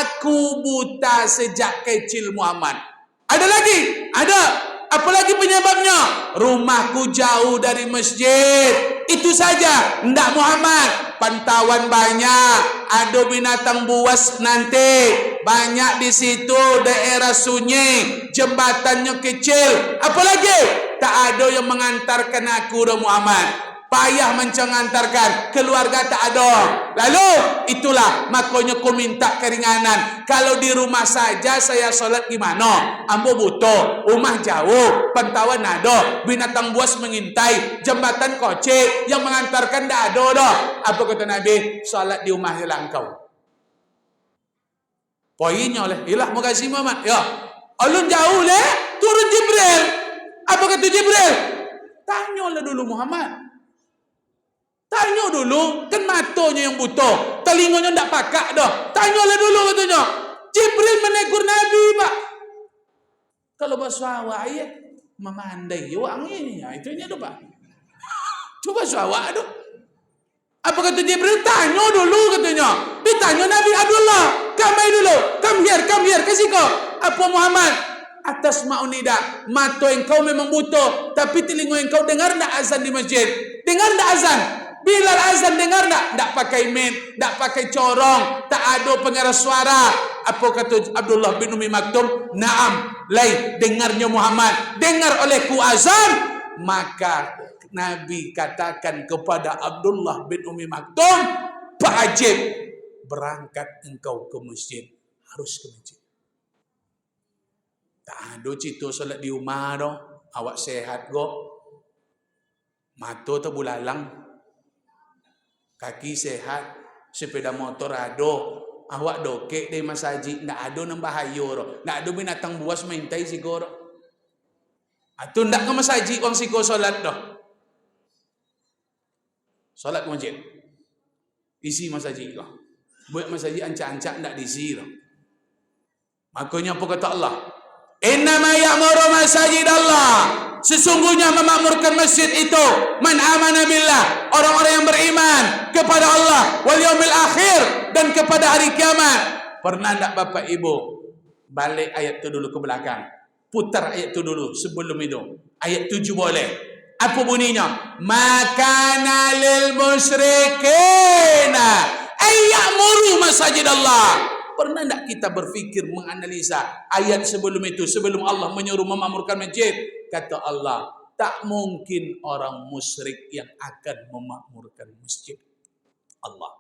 Aku buta sejak kecil Muhammad. Ada lagi? Ada. Apa lagi penyebabnya? Rumahku jauh dari masjid. Itu saja. Ndak Muhammad. Pantauan banyak. Ada binatang buas nanti. Banyak di situ. Daerah sunyi. Jembatannya kecil. Apa lagi? Tak ada yang mengantarkan aku dah Muhammad. Payah mengantarkan, keluarga tak ada. Lalu itulah makanya aku minta keringanan. Kalau di rumah saja saya solat gimana? Ambo butuh, rumah jauh, pantauan ada, binatang buas mengintai, jembatan kocek yang mengantarkan tak ada dah. Apa kata Nabi? Solat di rumah hilang kau. Poinnya oleh ilah makasih Muhammad. Ya, alun jauh leh, turun Jibril. Apa kata Jibril? Tanyalah dulu Muhammad. Tanya dulu, kan matanya yang butuh, telinganya tak pakak dah. Tanyalah dulu katanya. Jibril menegur Nabi, Pak. Kalau bahasa awak ya, memandai wang ini, ya itunya tu Pak. Coba suawak tu. Apa kata Jibril? Tanya dulu katanya. Ditanya Nabi Abdullah, come here, kasih kau. Apa Muhammad? Atas maunida, mata engkau memang butuh, tapi telinga engkau dengar tak azan di masjid? Dengar tak azan? Bilal azan dengar tak pakai mic, tak pakai corong, tak ada pengeras suara. Apa kata Abdullah bin Umi Maktum? Naam, lai dengarnya Muhammad, dengar olehku azan. Maka Nabi katakan kepada Abdullah bin Umi Maktum, wajib berangkat engkau ke masjid, harus ke masjid. Tak ada cerita solat di rumah dah. Awak sehat go, mata tu bulalang, kaki sehat, sepeda motor ada, awak dokek dari masjid, tak ada yang bahaya dah. Tak ada binatang buas mengintai si kau dah. Itu tak ke masjid orang si kau solat dah. Solat ke masjid, isi masjid kau. Buat masjid ancak-ancak tak diisi dah. Makanya apa kata Allah? Innama ya'muru masajid Allah. Sesungguhnya memakmurkan masjid itu man amana billah, orang-orang yang beriman kepada Allah wal yaumil akhir, dan kepada hari kiamat. Pernah tak Bapak Ibu balik ayat itu dulu ke belakang? Putar ayat itu dulu sebelum itu. Ayat 7 boleh. Apa bunyinya? Makana lil musyrikina ay ya'muru masajid Allah. Pernah tak kita berfikir menganalisa ayat sebelum itu, sebelum Allah menyuruh memakmurkan masjid? Kata Allah, tak mungkin orang musyrik yang akan memakmurkan masjid Allah.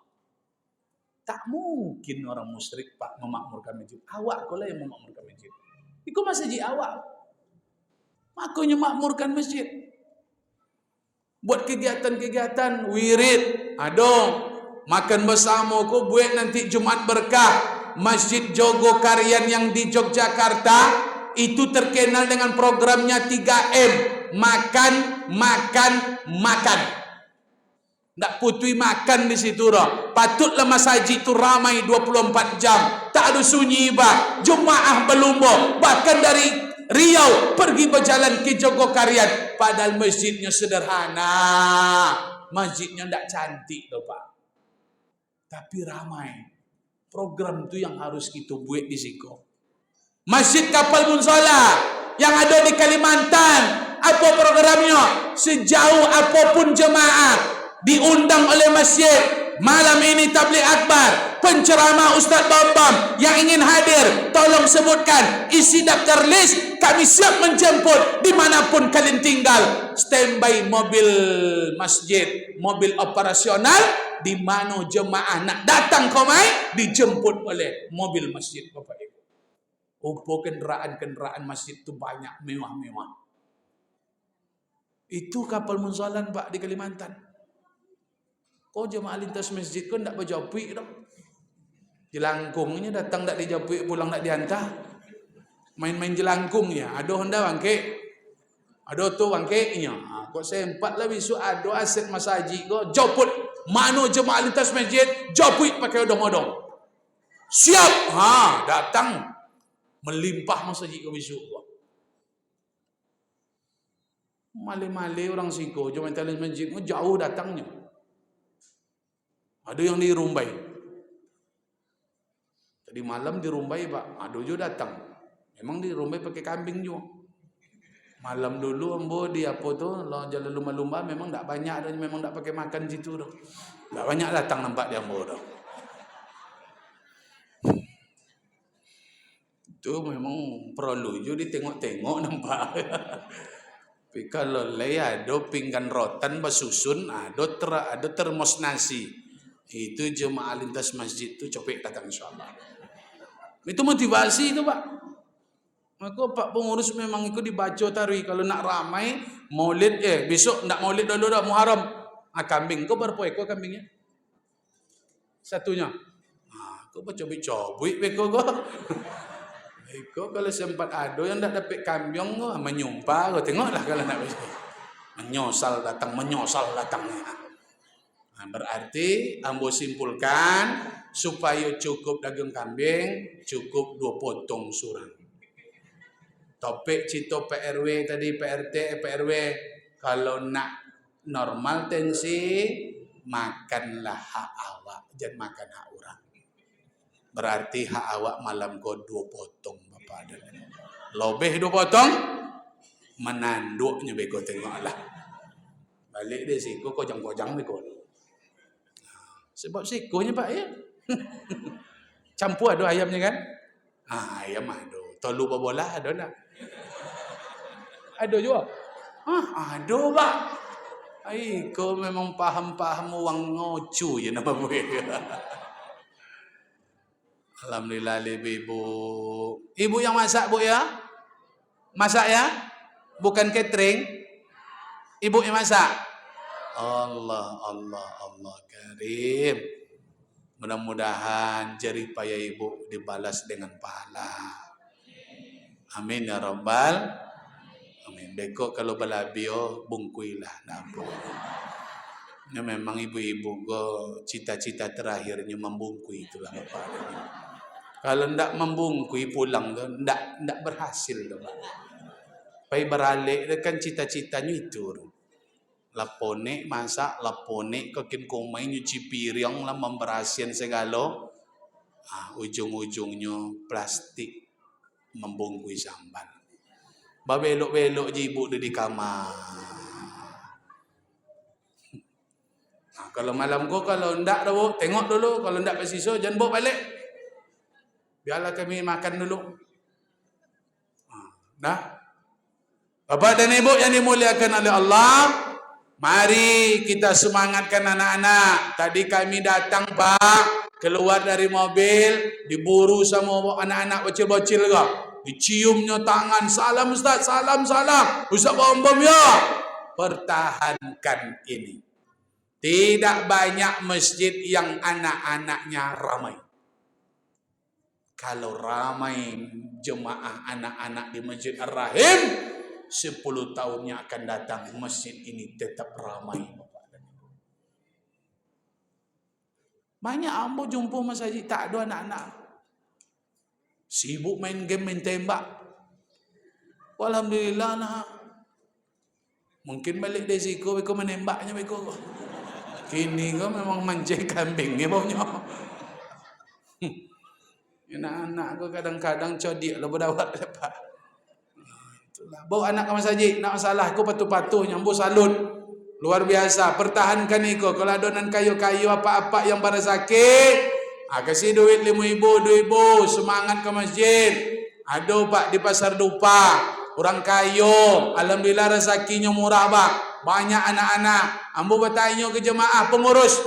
Tak mungkin orang musyrik Pak memakmurkan masjid. Awak kau lah yang memakmurkan masjid. Itu masjid awak. Makanya makmurkan masjid. Buat kegiatan-kegiatan wirid, ada. Makan bersama ku buat nanti Jumat berkah. Masjid Jogokarian yang di Yogyakarta itu terkenal dengan programnya 3M. Makan, makan, makan. Tak putui makan di situ dah. Patutlah masjid itu ramai 24 jam. Tak ada sunyi bah. Jemaah berlumba. Bahkan dari Riau pergi berjalan ke Jogokarian. Padahal masjidnya sederhana. Masjidnya tak cantik dah Pak. Tapi ramai. Program itu yang harus kita buat di Siko. Masjid Kapal Munsala yang ada di Kalimantan. Apa programnya? Sejauh apapun jemaah diundang oleh masjid. Malam ini tabligh akbar, penceramah Ustaz Bambam yang ingin hadir, tolong sebutkan, isi daftar list, kami siap menjemput dimanapun kalian tinggal. Standby mobil masjid, mobil operasional, di mana jemaah nak datang ke mai dijemput oleh mobil masjid Bapak Ibu. Oh, kendaraan-kendaraan masjid itu banyak, mewah-mewah. Itu Kapal Munzalan Pak di Kalimantan. Kau jemaah lintas masjid kau tak berjopik dah. Jelangkungnya datang tak dijopik, pulang tak dihantar. Main-main jelangkungnya. Ada hendak bangke. Ada tu bangkenya. Kau sempat lah besok ada aset masjid kau joput. Mana jemaah lintas masjid jopik pakai odong-odong. Siap. Datang melimpah masjid kau besok kau. Mali-mali orang Siko, cuma talis masjid jauh datangnya. Ada yang di Rumbai. Tadi malam di Rumbai, Pak. Ada juga datang. Memang di Rumbai pakai kambing juga. Malam dulu ambo di apa tu, jalan lumba-lumba memang tak banyak dan memang tak pakai makan situ dah. Tak banyak datang nampak di ambo dah. Itu memang perlu juga ditengok-tengok nampak. Tapi kalau lay ada pinggan rotan basusun, ada termos nasi. Itu jemaah lintas masjid tu copek datang insyaAllah. Itu motivasi itu Pak. Maka Pak pengurus memang ikut dibaca tari. Kalau nak ramai, maulid, besok nak maulid dulu dah, Muharram. Kambing, kau berapa ekor kambingnya? Satunya. Kau cobik-cobik beko kau. Iko kalau sempat ada yang tak dapat kambing kau menyumpah kau tengoklah kalau nak menyosal datangnya. Berarti ambo simpulkan supaya cukup daging kambing cukup 2 potong surang. Topik cito PRW tadi PRT PRW kalau nak normal tensi makanlah hak awak jangan makan hak orang. Berarti hak awak malam kau 2 potong Bapak ada. Lebih 2 potong menanduknya beko tengoklah. Balik dia siku kojang-kojang beko. Sebab sikonya Pak ya. Campur ada ayamnya kan? Ayam ada. Tolu bola ada tak? Ada juga. Ada Pak. Kau memang paham uang ngocu je nama boleh. Alhamdulillah ibu. Ibu yang masak Bu ya? Masak ya? Bukan catering. Ibu yang masak. Allah Karim. Mudah-mudahan jerih payah ibu dibalas dengan pahala. Amin ya Rabbal. Amin. Bekok kalau balabio bungkuilah napa. Ya memang ibu-ibu go cita-cita terakhirnya membungkui itulah Bapak. Kalau ndak membungkui pulang tu ndak berhasil tu Pak. Pai beralik kan cita-citanya itu. Lapone masak, lapone kokin komai nyuci piring lah memberasian segala. Ujung-ujungnya plastik membungkui sambal. Babelok-belok je ibu di kamar. Kalau malam kau kalau ndak dah Bu, tengok dulu kalau ndak bersisa jangan bawa balik. Biarlah kami makan dulu. Dah. Bapak dan Ibu yang dimuliakan oleh Allah, mari kita semangatkan anak-anak. Tadi kami datang Pak, keluar dari mobil, diburu sama anak-anak bocil-bocil kau. Diciumnya tangan, salam Ustaz, salam. Ustaz bom ya. Pertahankan ini. Tidak banyak masjid yang anak-anaknya ramai. Kalau ramai jemaah anak-anak di Masjid Ar-Rahim, 10 tahunnya akan datang masjid ini tetap ramai. Banyak ambo jumpa masjid tak ada anak-anak. Sibuk main game, main tembak. Alhamdulillah nah. Mungkin balik dari siku beko menembaknya beko. Kini kau memang mancing kambing ni baunya. Anak-anak kau kadang-kadang codik lah berdawak lepas. Itulah. Bawa anak ke masjid, nak masalah kau patuh-patuh nyambu salut. Luar biasa, pertahankan iko. Kalau ada nan kayu-kayu apa-apa yang pada sakit, kasih duit 5,000, 2,000, semangat ke masjid. Ada Pak di Pasar Dupa, orang kayu, alhamdulillah rezekinya murah Pak. Banyak anak-anak. Ambo bertanya ke jemaah pengurus,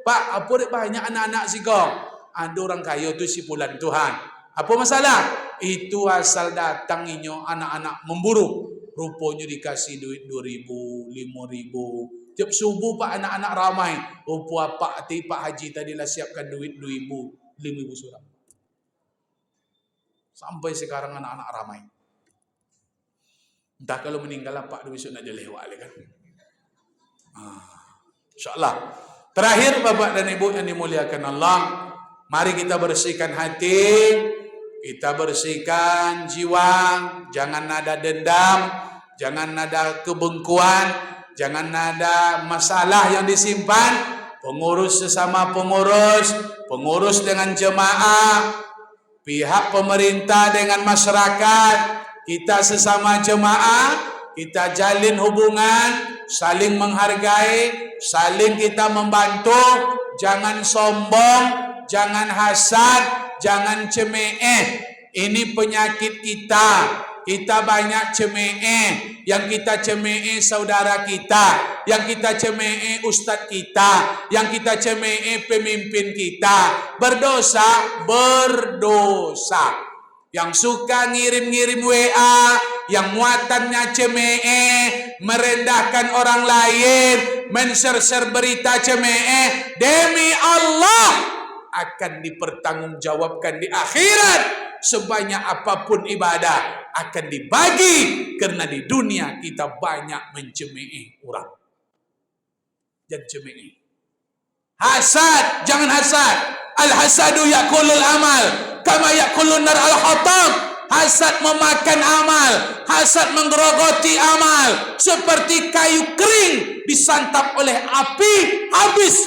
Pak, apa dia banyak anak-anak sih kau? Ada orang kaya tu si bulan Tuhan. Apa masalah? Itu asal datanginya anak-anak memburu. Rupanya dikasih duit 2,000, 5,000. Tiap subuh Pak anak-anak ramai. Rupa Pak Haji tadi lah siapkan duit 2,000, 5,000 surat. Sampai sekarang anak-anak ramai. Entah kalau meninggal lah Pak besok nak jadi lewat kan. InsyaAllah. Terakhir Bapak dan Ibu yang dimuliakan Allah, mari kita bersihkan hati, kita bersihkan jiwa, jangan ada dendam, jangan ada kebengkuan, jangan ada masalah yang disimpan. Pengurus sesama pengurus, pengurus dengan jemaah, pihak pemerintah dengan masyarakat, kita sesama jemaah, kita jalin hubungan, saling menghargai, saling kita membantu, jangan sombong, jangan hasad, jangan cemeh. Ini penyakit kita. Kita banyak cemeh. Yang kita cemeh saudara kita, yang kita cemeh ustaz kita, yang kita cemeh pemimpin kita. Berdosa, berdosa. Yang suka ngirim-ngirim WA, yang muatannya cemeh, merendahkan orang lain, men-share berita cemeh, demi Allah akan dipertanggungjawabkan di akhirat. Sebanyak apapun ibadah akan dibagi, karena di dunia kita banyak mencemeh orang. Jangan cemeh. Hasad, jangan hasad. Al-hasadu yakulul amal kama yakulun nar al-hatam. Hasad memakan amal, hasad menggerogoti amal, seperti kayu kering disantap oleh api, habis,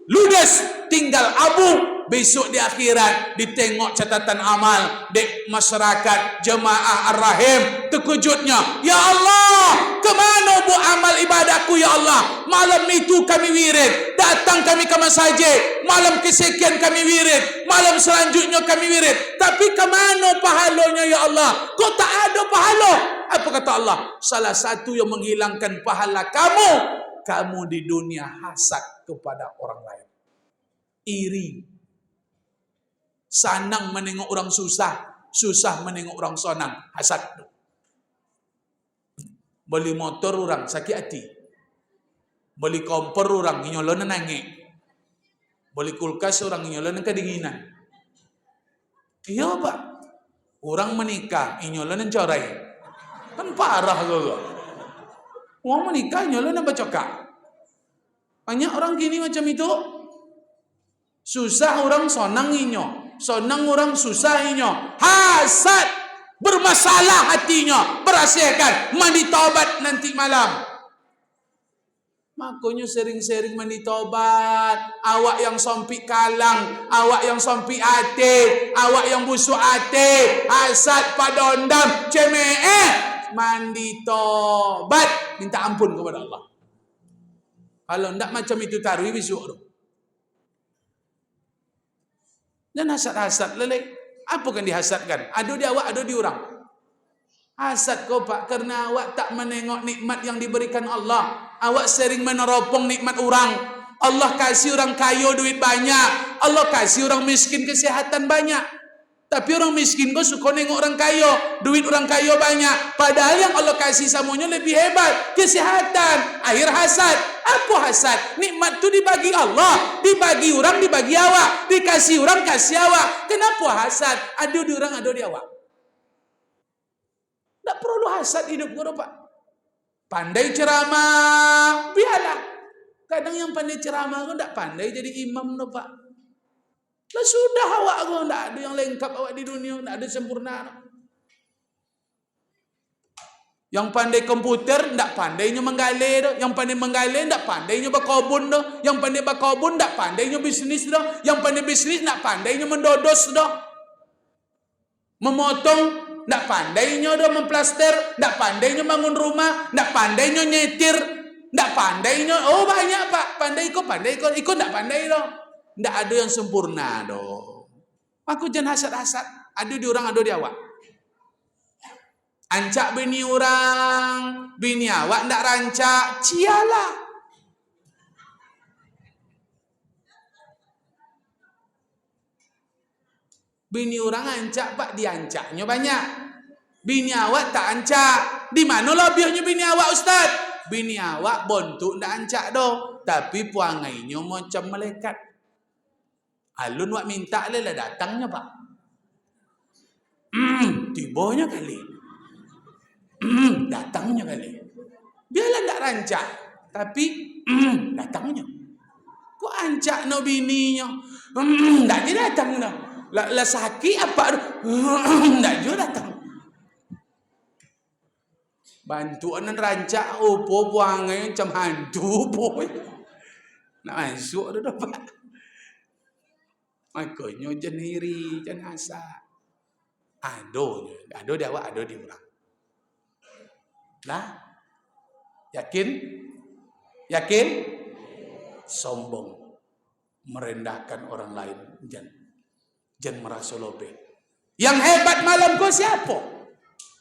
ludes, tinggal abu. Besok di akhirat ditengok catatan amal di masyarakat jemaah Ar-Rahim, terkejutnya, ya Allah, kemana bu amal ibadahku ya Allah? Malam itu kami wirid, datang kami ke masjid, malam kesekian kami wirid, malam selanjutnya kami wirid, tapi kemana pahalanya ya Allah? Kok tak ada pahala? Apa kata Allah? Salah satu yang menghilangkan pahala kamu di dunia hasad kepada orang lain, iri, sanang menengok orang susah, susah menengok orang senang, hasad. Beli motor orang sakit hati, beli kompor orang nyolon nangis, beli kulkas orang nyolon kedinginan. Iya pak, orang menikah nyolon corai, kan parah loh. Orang menikah nyolon bacokak. Banyak orang gini macam itu. Susah orang sonang inyo, sonang orang susah inyo. Hasad, bermasalah hatinya, berhasilkan mandi taubat nanti malam. Makanya sering-sering mandi taubat. Awak yang sompi kalang, awak yang sompi ate, awak yang busuk ate, hasad padondam, cemeh, mandi taubat, minta ampun kepada Allah. Kalau tidak macam itu taruh besok. Dan hasad-hasad lelek. Apa kan dihasadkan? Ada di awak, ada di orang. Hasad kau pak, karena awak tak menengok nikmat yang diberikan Allah. Awak sering meneropong nikmat orang. Allah kasih orang kaya duit banyak, Allah kasih orang miskin kesehatan banyak. Tapi orang miskin kau suka nengok orang kaya, duit orang kaya banyak. Padahal yang Allah kasih semuanya lebih hebat, kesehatan. Akhir hasad. Apa hasad? Nikmat tu dibagi Allah, dibagi orang, dibagi awak, dikasih orang, kasih awak. Kenapa hasad? Ada di orang, ada di awak. Tak perlu hasad hidup kau pak. Pandai ceramah, biarlah. Kadang yang pandai ceramah kau tak pandai jadi imam no pak. Lah sudah awak kau tak ada yang lengkap awak di dunia, tak ada sempurna. Yang pandai komputer tak pandainya menggali dah. Yang pandai menggali tak pandainya berkebun dah. Yang pandai berkebun tak pandainya bisnis dah. Yang pandai bisnis tak pandainya mendodos dah. Memotong tak pandainya dah, memplaster tak pandainya bangun rumah, tak pandainya nyetir, tak pandainya banyak pak. Pandai kau ikut tak pandai dah. Tak ada yang sempurna dah. Aku jangan hasad-hasad. Ada di orang, ada di awak. Ancak bini orang, bini awak ndak rancak, cialah. Bini orang ancak pak, diancaknya banyak. Bini awak tak ancak. Di mana lebihnya bini awak ustaz? Bini awak bontuk ndak ancak doh, tapi puangainya macam malaikat. Alun wak minta lah datangnya pak. Tibanya kali. Datangnya kali. Biarlah tak rancak, tapi datangnya. Kok ancak no bininya? Tak dia datang no. Lah sakit apa? Tak dia datang. Bantuan rancak opo buangai macam hantu boy. Nak masuk dah dapat. Makanya jeniri jan asa. Ado dia awak, ado di orang. Nah, yakin? Yakin? Sombong, merendahkan orang lain, jangan merasa lebih. Yang hebat malam kau siapa?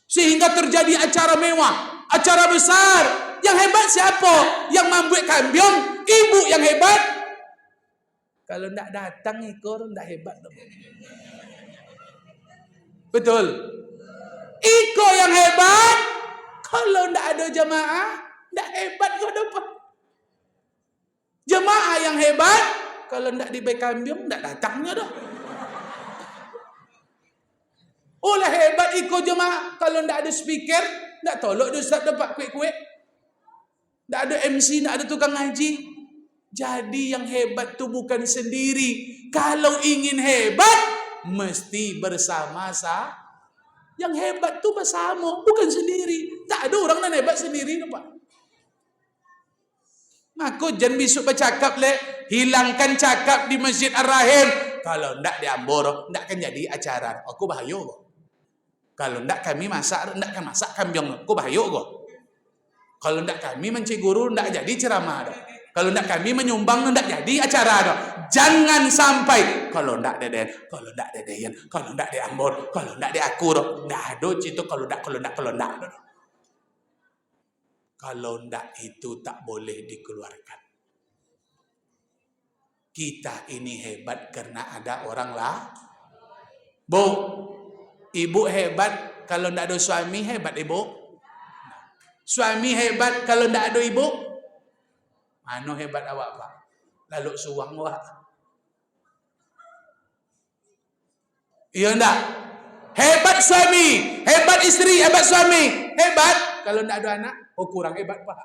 Sehingga terjadi acara mewah, acara besar. Yang hebat siapa? Yang membuat kambiong, ibu yang hebat. Kalau tidak datang ikor, tidak hebat. Betul. Iko yang hebat. Kalau tidak ada jemaah, tidak hebat kau dapat. Jemaah yang hebat, kalau tidak diberi kambing, tidak datangnya dah. Oleh hebat ikut jemaah, kalau tidak ada speaker, tidak tolak dia ustaz dapat kuih-kuih. Tidak ada MC, tidak ada tukang ngaji. Jadi yang hebat tu bukan sendiri. Kalau ingin hebat, mesti bersama-sama. Yang hebat tu bersama, bukan sendiri. Tak ada orang yang hebat sendiri, Pak. Maka jangan besok bercakap le, hilangkan cakap di Masjid Ar-Rahim. Kalau ndak di Ambor, ndak akan jadi acara. Aku bahaya kok. Kalau ndak kami masak, ndak akan masak kambing. Aku bahaya kok. Kalau ndak kami mencik guru, ndak jadi ceramah dah. Kalau ndak kami menyumbang, ndak jadi acara dah. Jangan sampai kalau ndak deden, kalau ndak dedean, kalau ndak di Ambor, kalau ndak di aku dah. Ndak ada itu kalau ndak. Kalau ndak itu tak boleh dikeluarkan. Kita ini hebat karena ada orang lah. Bu, ibu hebat kalau ndak ada suami, hebat ibu. Suami hebat kalau ndak ada ibu. Mana hebat awak Pak? Lalu suang awak. Iya ndak? Hebat suami, hebat istri, hebat suami, hebat kalau ndak ada anak. Oh kurang hebat Pak.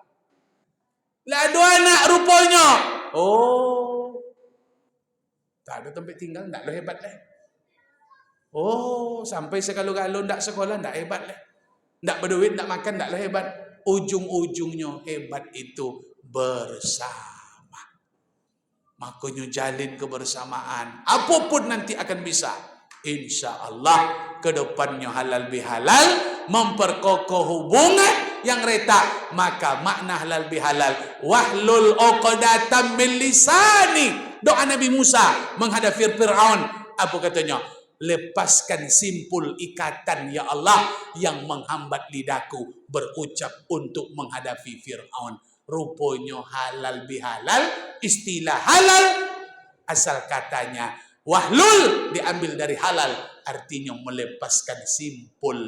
Lah ada anak rupanya. Oh. Tak ada tempat tinggal, ndak lo hebat lah. Oh, sampai sekalo-kalo ndak sekolah, ndak hebat lah. Ndak berduit, ndak makan, ndak lo hebat. Ujung-ujungnya hebat itu bersama. Makanya jalin kebersamaan. Apapun nanti akan bisa. Insya Allah kedepannya halal bihalal, memperkokoh hubungan yang retak, maka makna halal bihalal wahlul uqdatam min lisani. Doa Nabi Musa menghadapi Fir'aun, apa katanya? Lepaskan simpul ikatan ya Allah yang menghambat lidahku berucap untuk menghadapi Fir'aun. Rupanya halal bihalal, istilah halal asal katanya wahlul diambil dari halal, artinya melepaskan simpul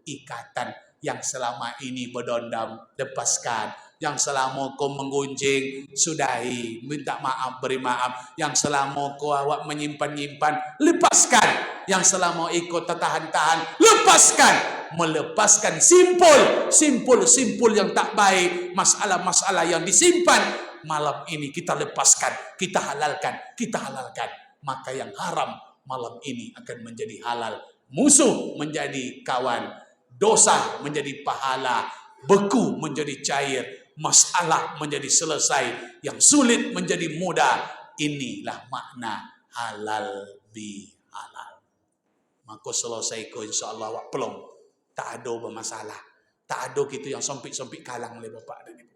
ikatan yang selama ini berdendam, lepaskan. Yang selama kau menggunjing, sudahi, minta maaf, beri maaf. Yang selama kau awak menyimpan-nyimpan, lepaskan. Yang selama ikut tertahan-tahan, lepaskan. Melepaskan simpul yang tak baik, masalah-masalah yang disimpan. Malam ini kita lepaskan, kita halalkan. Maka yang haram malam ini akan menjadi halal. Musuh menjadi kawan, dosa menjadi pahala, beku menjadi cair, masalah menjadi selesai, yang sulit menjadi mudah. Inilah makna halal bihalal. Maka selesai ko insyaAllah wak pelong. Tak ada bermasalah. Tak ada gitu yang sempit-sempit kalang oleh bapak dan ibu.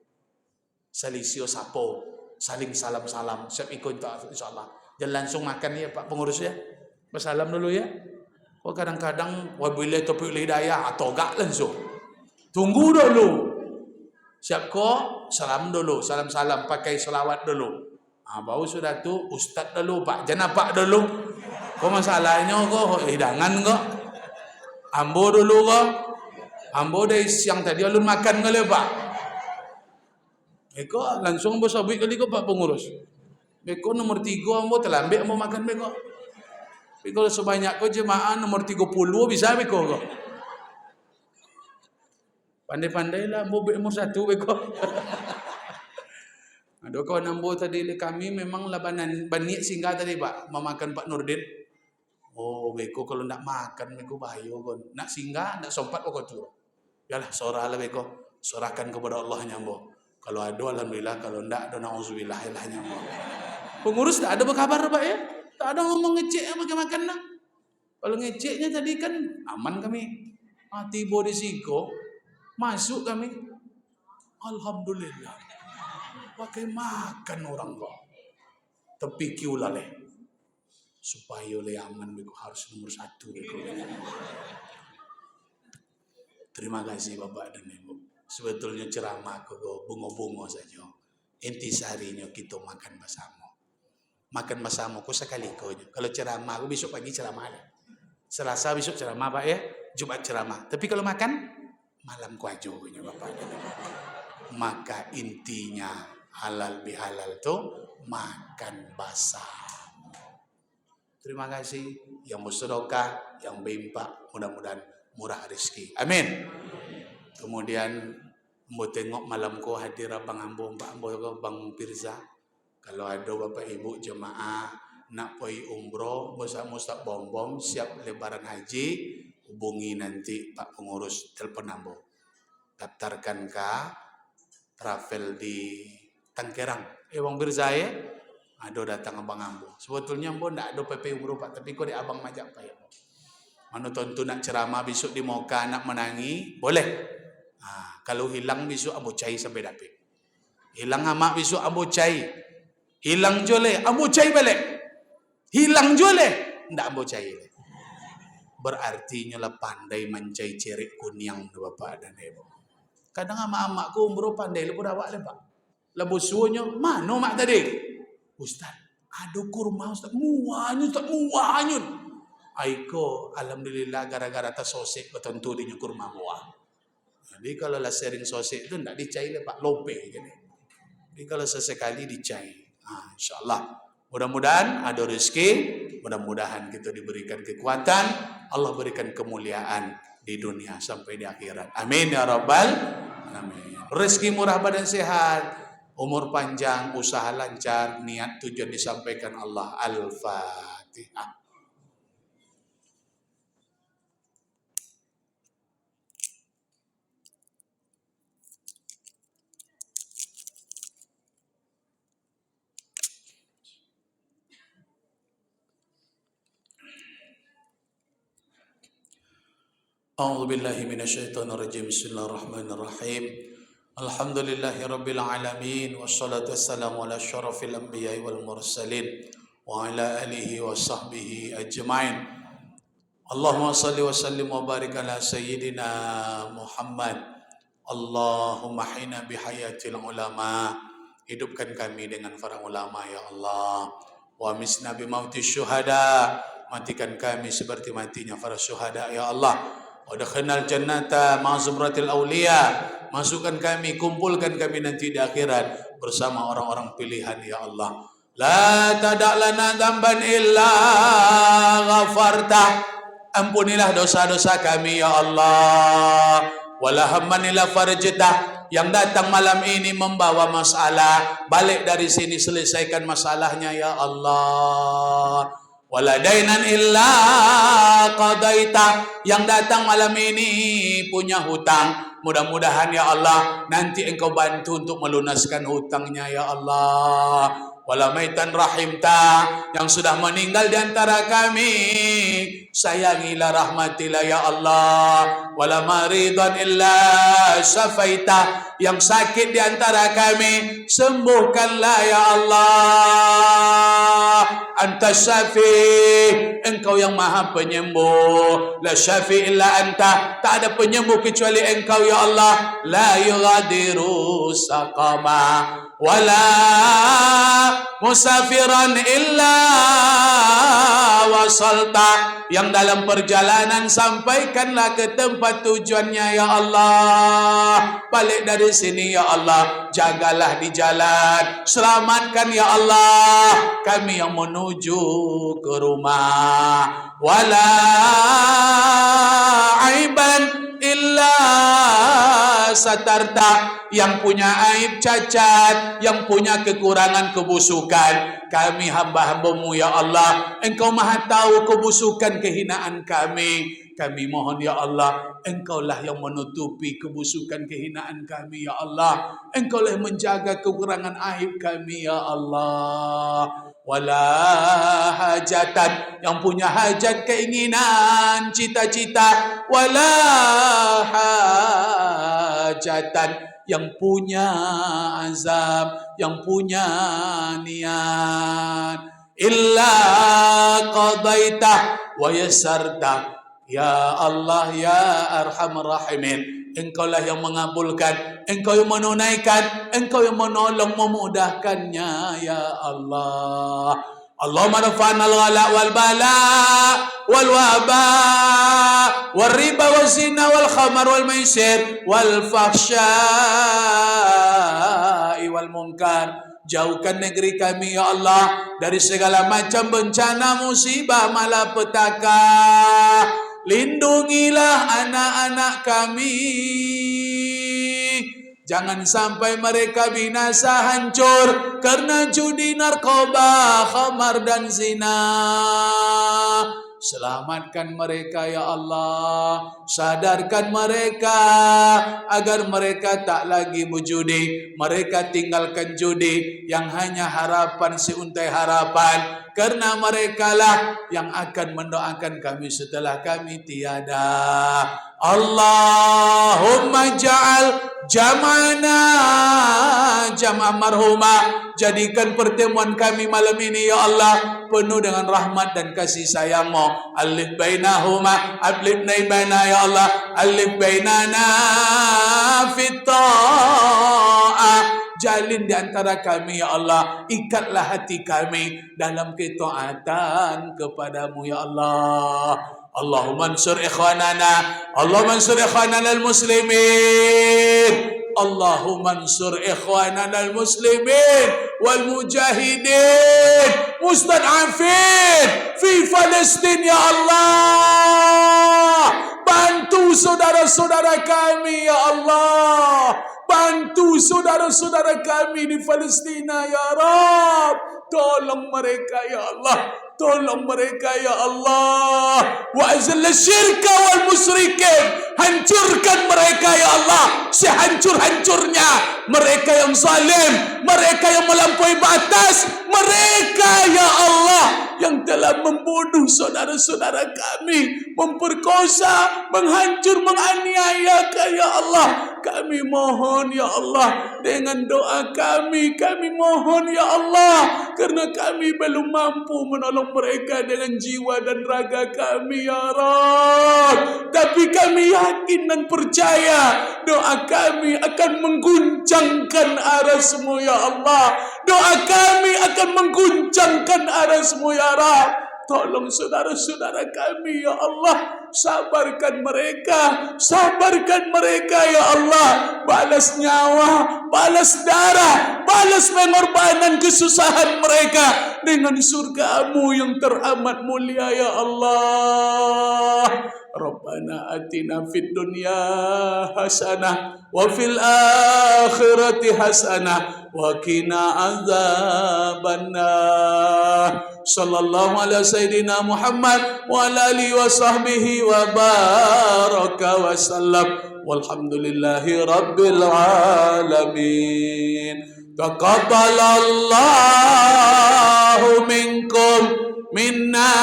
Salisio sapo, saling salam-salam. Siap ikut insyaAllah. Jangan langsung makan ya Pak Pengurus ya. Bersalam dulu ya. Oh kadang-kadang wabillahi taufiq wal hidayah atau gak langsung. Tunggu dulu. Siap kok? Salam dulu, salam-salam, pakai selawat dulu. Baru sudah tu ustaz dulu Pak. Jangan Pak dulu. Kok masalahnya kok hidangan kok. Ambo dulu kok. Ambo dari siang tadi alun makan kali Pak. Eko langsung bersabik kali kok Pak Pengurus. Beko nomor 3 ambo terlambat ambo makan beko. Beko sebanyak ko jemaah nomor 30 bisa beko ko. Pandai-pandai lah ambo nomor 1 beko. Aduh kawan ambo tadi kami memang labanan baniak singgah tadi Pak memakan Pak Nurdin. Oh beko kalau nak makan beko bahaya kon. Nak singgah nak sompat kok tu. Yalah sorah lah beko. Serahkan kepada Allah nyambo. Kalau ada alhamdulillah, kalau enggak ada nauzubillah lah nyambo. Pengurus tak ada berkabar Pak ya? Tak ada ngomong ngecek pakai makan nak. Kalau ngeceknya tadi kan aman kami. Tiba di Siko, masuk kami. Alhamdulillah. Pakai makan orang kok. Tapi kiulale. Supaya oleh aman beku harus nomor 1 beku. Terima kasih Bapak dan Ibu. Sebetulnya ceramah ke bungo-bungo saja. Intisarinya kita makan bersama. Makan bersama ku sekali kau. Kalau ceramah aku besok pagi ceramah ada. Selasa besok ceramah Pak ya. Jumat ceramah. Tapi kalau makan malam ku aja punya Bapak dan Ibu. Maka intinya halal bihalal tuh makan bersama. Terima kasih yang bersedekah, yang bimpak, mudah-mudahan murah rezeki. Amin. Kemudian mau tengok malamku hadir Abang Ambo, Mbak Ambo, Bang Pirza. Kalau ada Bapak Ibu jemaah nak pergi umroh, Ustaz bom-bom siap lebaran haji, hubungi nanti Pak Pengurus, telepon Ambo. Daftarkan ke travel di Tangkerang. Bang Pirza ya? Ada datang Abang Ambo. Sebetulnya Ambo tidak ada PP umroh Pak, tapi kok di Abang majak Pak ya. Mana tonton nak ceramah besok di Moka nak menangi, boleh. Kalau hilang besok Ambo cai sampai dapat. Hilang amak besok Ambo cai. Hilang jole, Ambo cai balik. Hilang jole, ndak Ambo cai. Berarti nyala pandai mencai cerik kunyang Bapak dan Ibu. Kadang amak-amakku umroh pandai lepas awak le Pak. Lepas suonya, mana mak tadi? Ustaz, ada kurma Ustaz, muahnya. Aiko, alhamdulillah gara-gara tak sosik betentu di kurma muah. Jadi kalau lah sering sosik itu tidak dicai le Pak, lope jadi. Jadi kalau sesekali dicai. InsyaAllah. Mudah-mudahan ada rezeki, mudah-mudahan kita diberikan kekuatan, Allah berikan kemuliaan di dunia sampai di akhirat. Amin ya rabbal alamin. Rezeki murah badan sehat. Umur panjang, usaha lancar, niat tujuan disampaikan Allah. Al-Fatihah. A'udzu billahi minasyaitonir rajim. Bismillahirrahmanirrahim. Alhamdulillahi rabbil alamin wassalatu wassalamu ala asyrafil anbiya'i wal mursalin wa ala alihi wa sahbihi ajma'in. Allahumma salli wa sallim wa barik ala sayyidina Muhammad. Allahumma hina bihayatil ulama. Hidupkan kami dengan para ulama ya Allah. Wa misna bi mauti syuhada. Matikan kami seperti matinya para syuhada ya Allah. Wa dakhalnal jannata ma zumratil awliya. Masukkan kami, kumpulkan kami nanti di akhirat bersama orang-orang pilihan ya Allah. La tada' lana dzamban illa ghafarta. Ampunilah dosa-dosa kami ya Allah. Wala hamman illa farajta. Yang datang malam ini membawa masalah, balik dari sini selesaikan masalahnya ya Allah. Wala dainan illa qadaita. Yang datang malam ini punya hutang, mudah-mudahan ya Allah nanti engkau bantu untuk melunaskan hutangnya ya Allah. Wala maitan rahimta. Yang sudah meninggal di antara kami, sayangilah, rahmatilah ya Allah. Wala maridan illa syafaita. Yang sakit di antara kami, sembuhkanlah ya Allah. Anta syafi', engkau yang maha penyembuh. La syafi' illa anta, tak ada penyembuh kecuali engkau ya Allah. La yughadiru saqama wala musafiran illa wasalta. Yang dalam perjalanan sampaikanlah ke tempat tujuannya ya Allah. Balik dari sini ya Allah, jagalah di jalan, selamatkan ya Allah kami yang menuju ke rumah. Wala aiban illa satarta. Yang punya aib, cacat, yang punya kekurangan, kebusukan, kami hamba-hambamu ya Allah. Engkau maha tahu kebusukan, kehinaan kami. Kami mohon ya Allah, Engkaulah yang menutupi kebusukan kehinaan kami ya Allah. Engkaulah yang menjaga kekurangan aib kami ya Allah. Wala hajatan, yang punya hajat, keinginan, cita-cita. Wala hajatan, yang punya azam, yang punya niat. Illa qadaitah wa yassartah. Ya Allah, ya Arhamar Rahimin, Engkaulah yang mengabulkan, Engkau yang menunaikan, Engkau yang menolong, memudahkannya ya Allah. Allahumma rafa'na al-ghala wal bala wal waba wal riba wal zina wal khamar wal maisir wal fahsya'i wal munkar. Jauhkan negeri kami ya Allah dari segala macam bencana, musibah, malapetaka. Lindungilah anak-anak kami, jangan sampai mereka binasa hancur karena judi, narkoba, khamar dan zina. Selamatkan mereka ya Allah, sadarkan mereka agar mereka tak lagi berjudi. Mereka tinggalkan judi yang hanya harapan seuntai harapan, karena merekalah yang akan mendoakan kami setelah kami tiada. Allahumma ja'al jam'ana jam'a marhumah. Jadikan pertemuan kami malam ini ya Allah penuh dengan rahmat dan kasih sayang-Mu. Alif bainahuma, alif baina ya Allah, alif bainana fit ta'ah. Jalin di antara kami ya Allah, ikatlah hati kami dalam ketaatan kepadamu ya Allah. Allahumma ansur ikhwanana, Allahumma ansur ikhwanana al-muslimin, Allahumma ansur ikhwanana al-muslimin wal mujahidin mustad'afin fi Palestin ya Allah. Bantu saudara-saudara kami ya Allah, bantu saudara-saudara kami di Palestina ya Rabb. Tolong mereka ya Allah, tolong mereka ya Allah. Wa azil syirka wal musyrikin, hancurkan mereka ya Allah sehancur-hancurnya. Mereka yang zalim, mereka yang melampaui batas, mereka ya Allah yang telah membunuh saudara-saudara kami, memperkosa, menghancur, menganiaya ya Allah. Kami mohon ya Allah, dengan doa kami mohon ya Allah, karena kami belum mampu menolong mereka dengan jiwa dan raga kami ya Rabb. Tapi kami yakin dan percaya doa kami akan mengguncangkan arasmu ya Allah. Doa kami akan mengguncangkan arasmu ya Rabb. Tolong saudara-saudara kami ya Allah, sabarkan mereka ya Allah. Balas nyawa, balas darah, balas pengorbanan kesusahan mereka dengan surga-Mu yang teramat mulia ya Allah. Rabbana atina fid dunya hasanah wa fil akhirati hasanah wa qina adzabannar. Sallallahu ala sayyidina Muhammad wa ala alihi wa sahbihi wa baraka wa sallam. Walhamdulillahi rabbil alamin. Taqabbalallahu minkum minna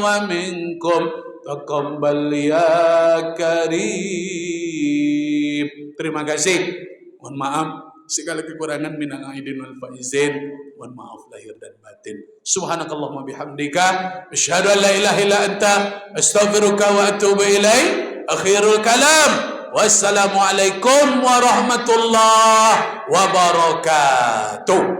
wa minkum. Taqabbal ya karim. Terima kasih. Mohon maaf segala kekurangan, minal aidin wal faizin. Mohon maaf lahir dan batin. Subhanakallahumma bihamdika asyhadu an la ilaha illa anta astaghfiruka wa atubu ilaik. Akhirul kalam. Wassalamualaikum warahmatullahi wabarakatuh.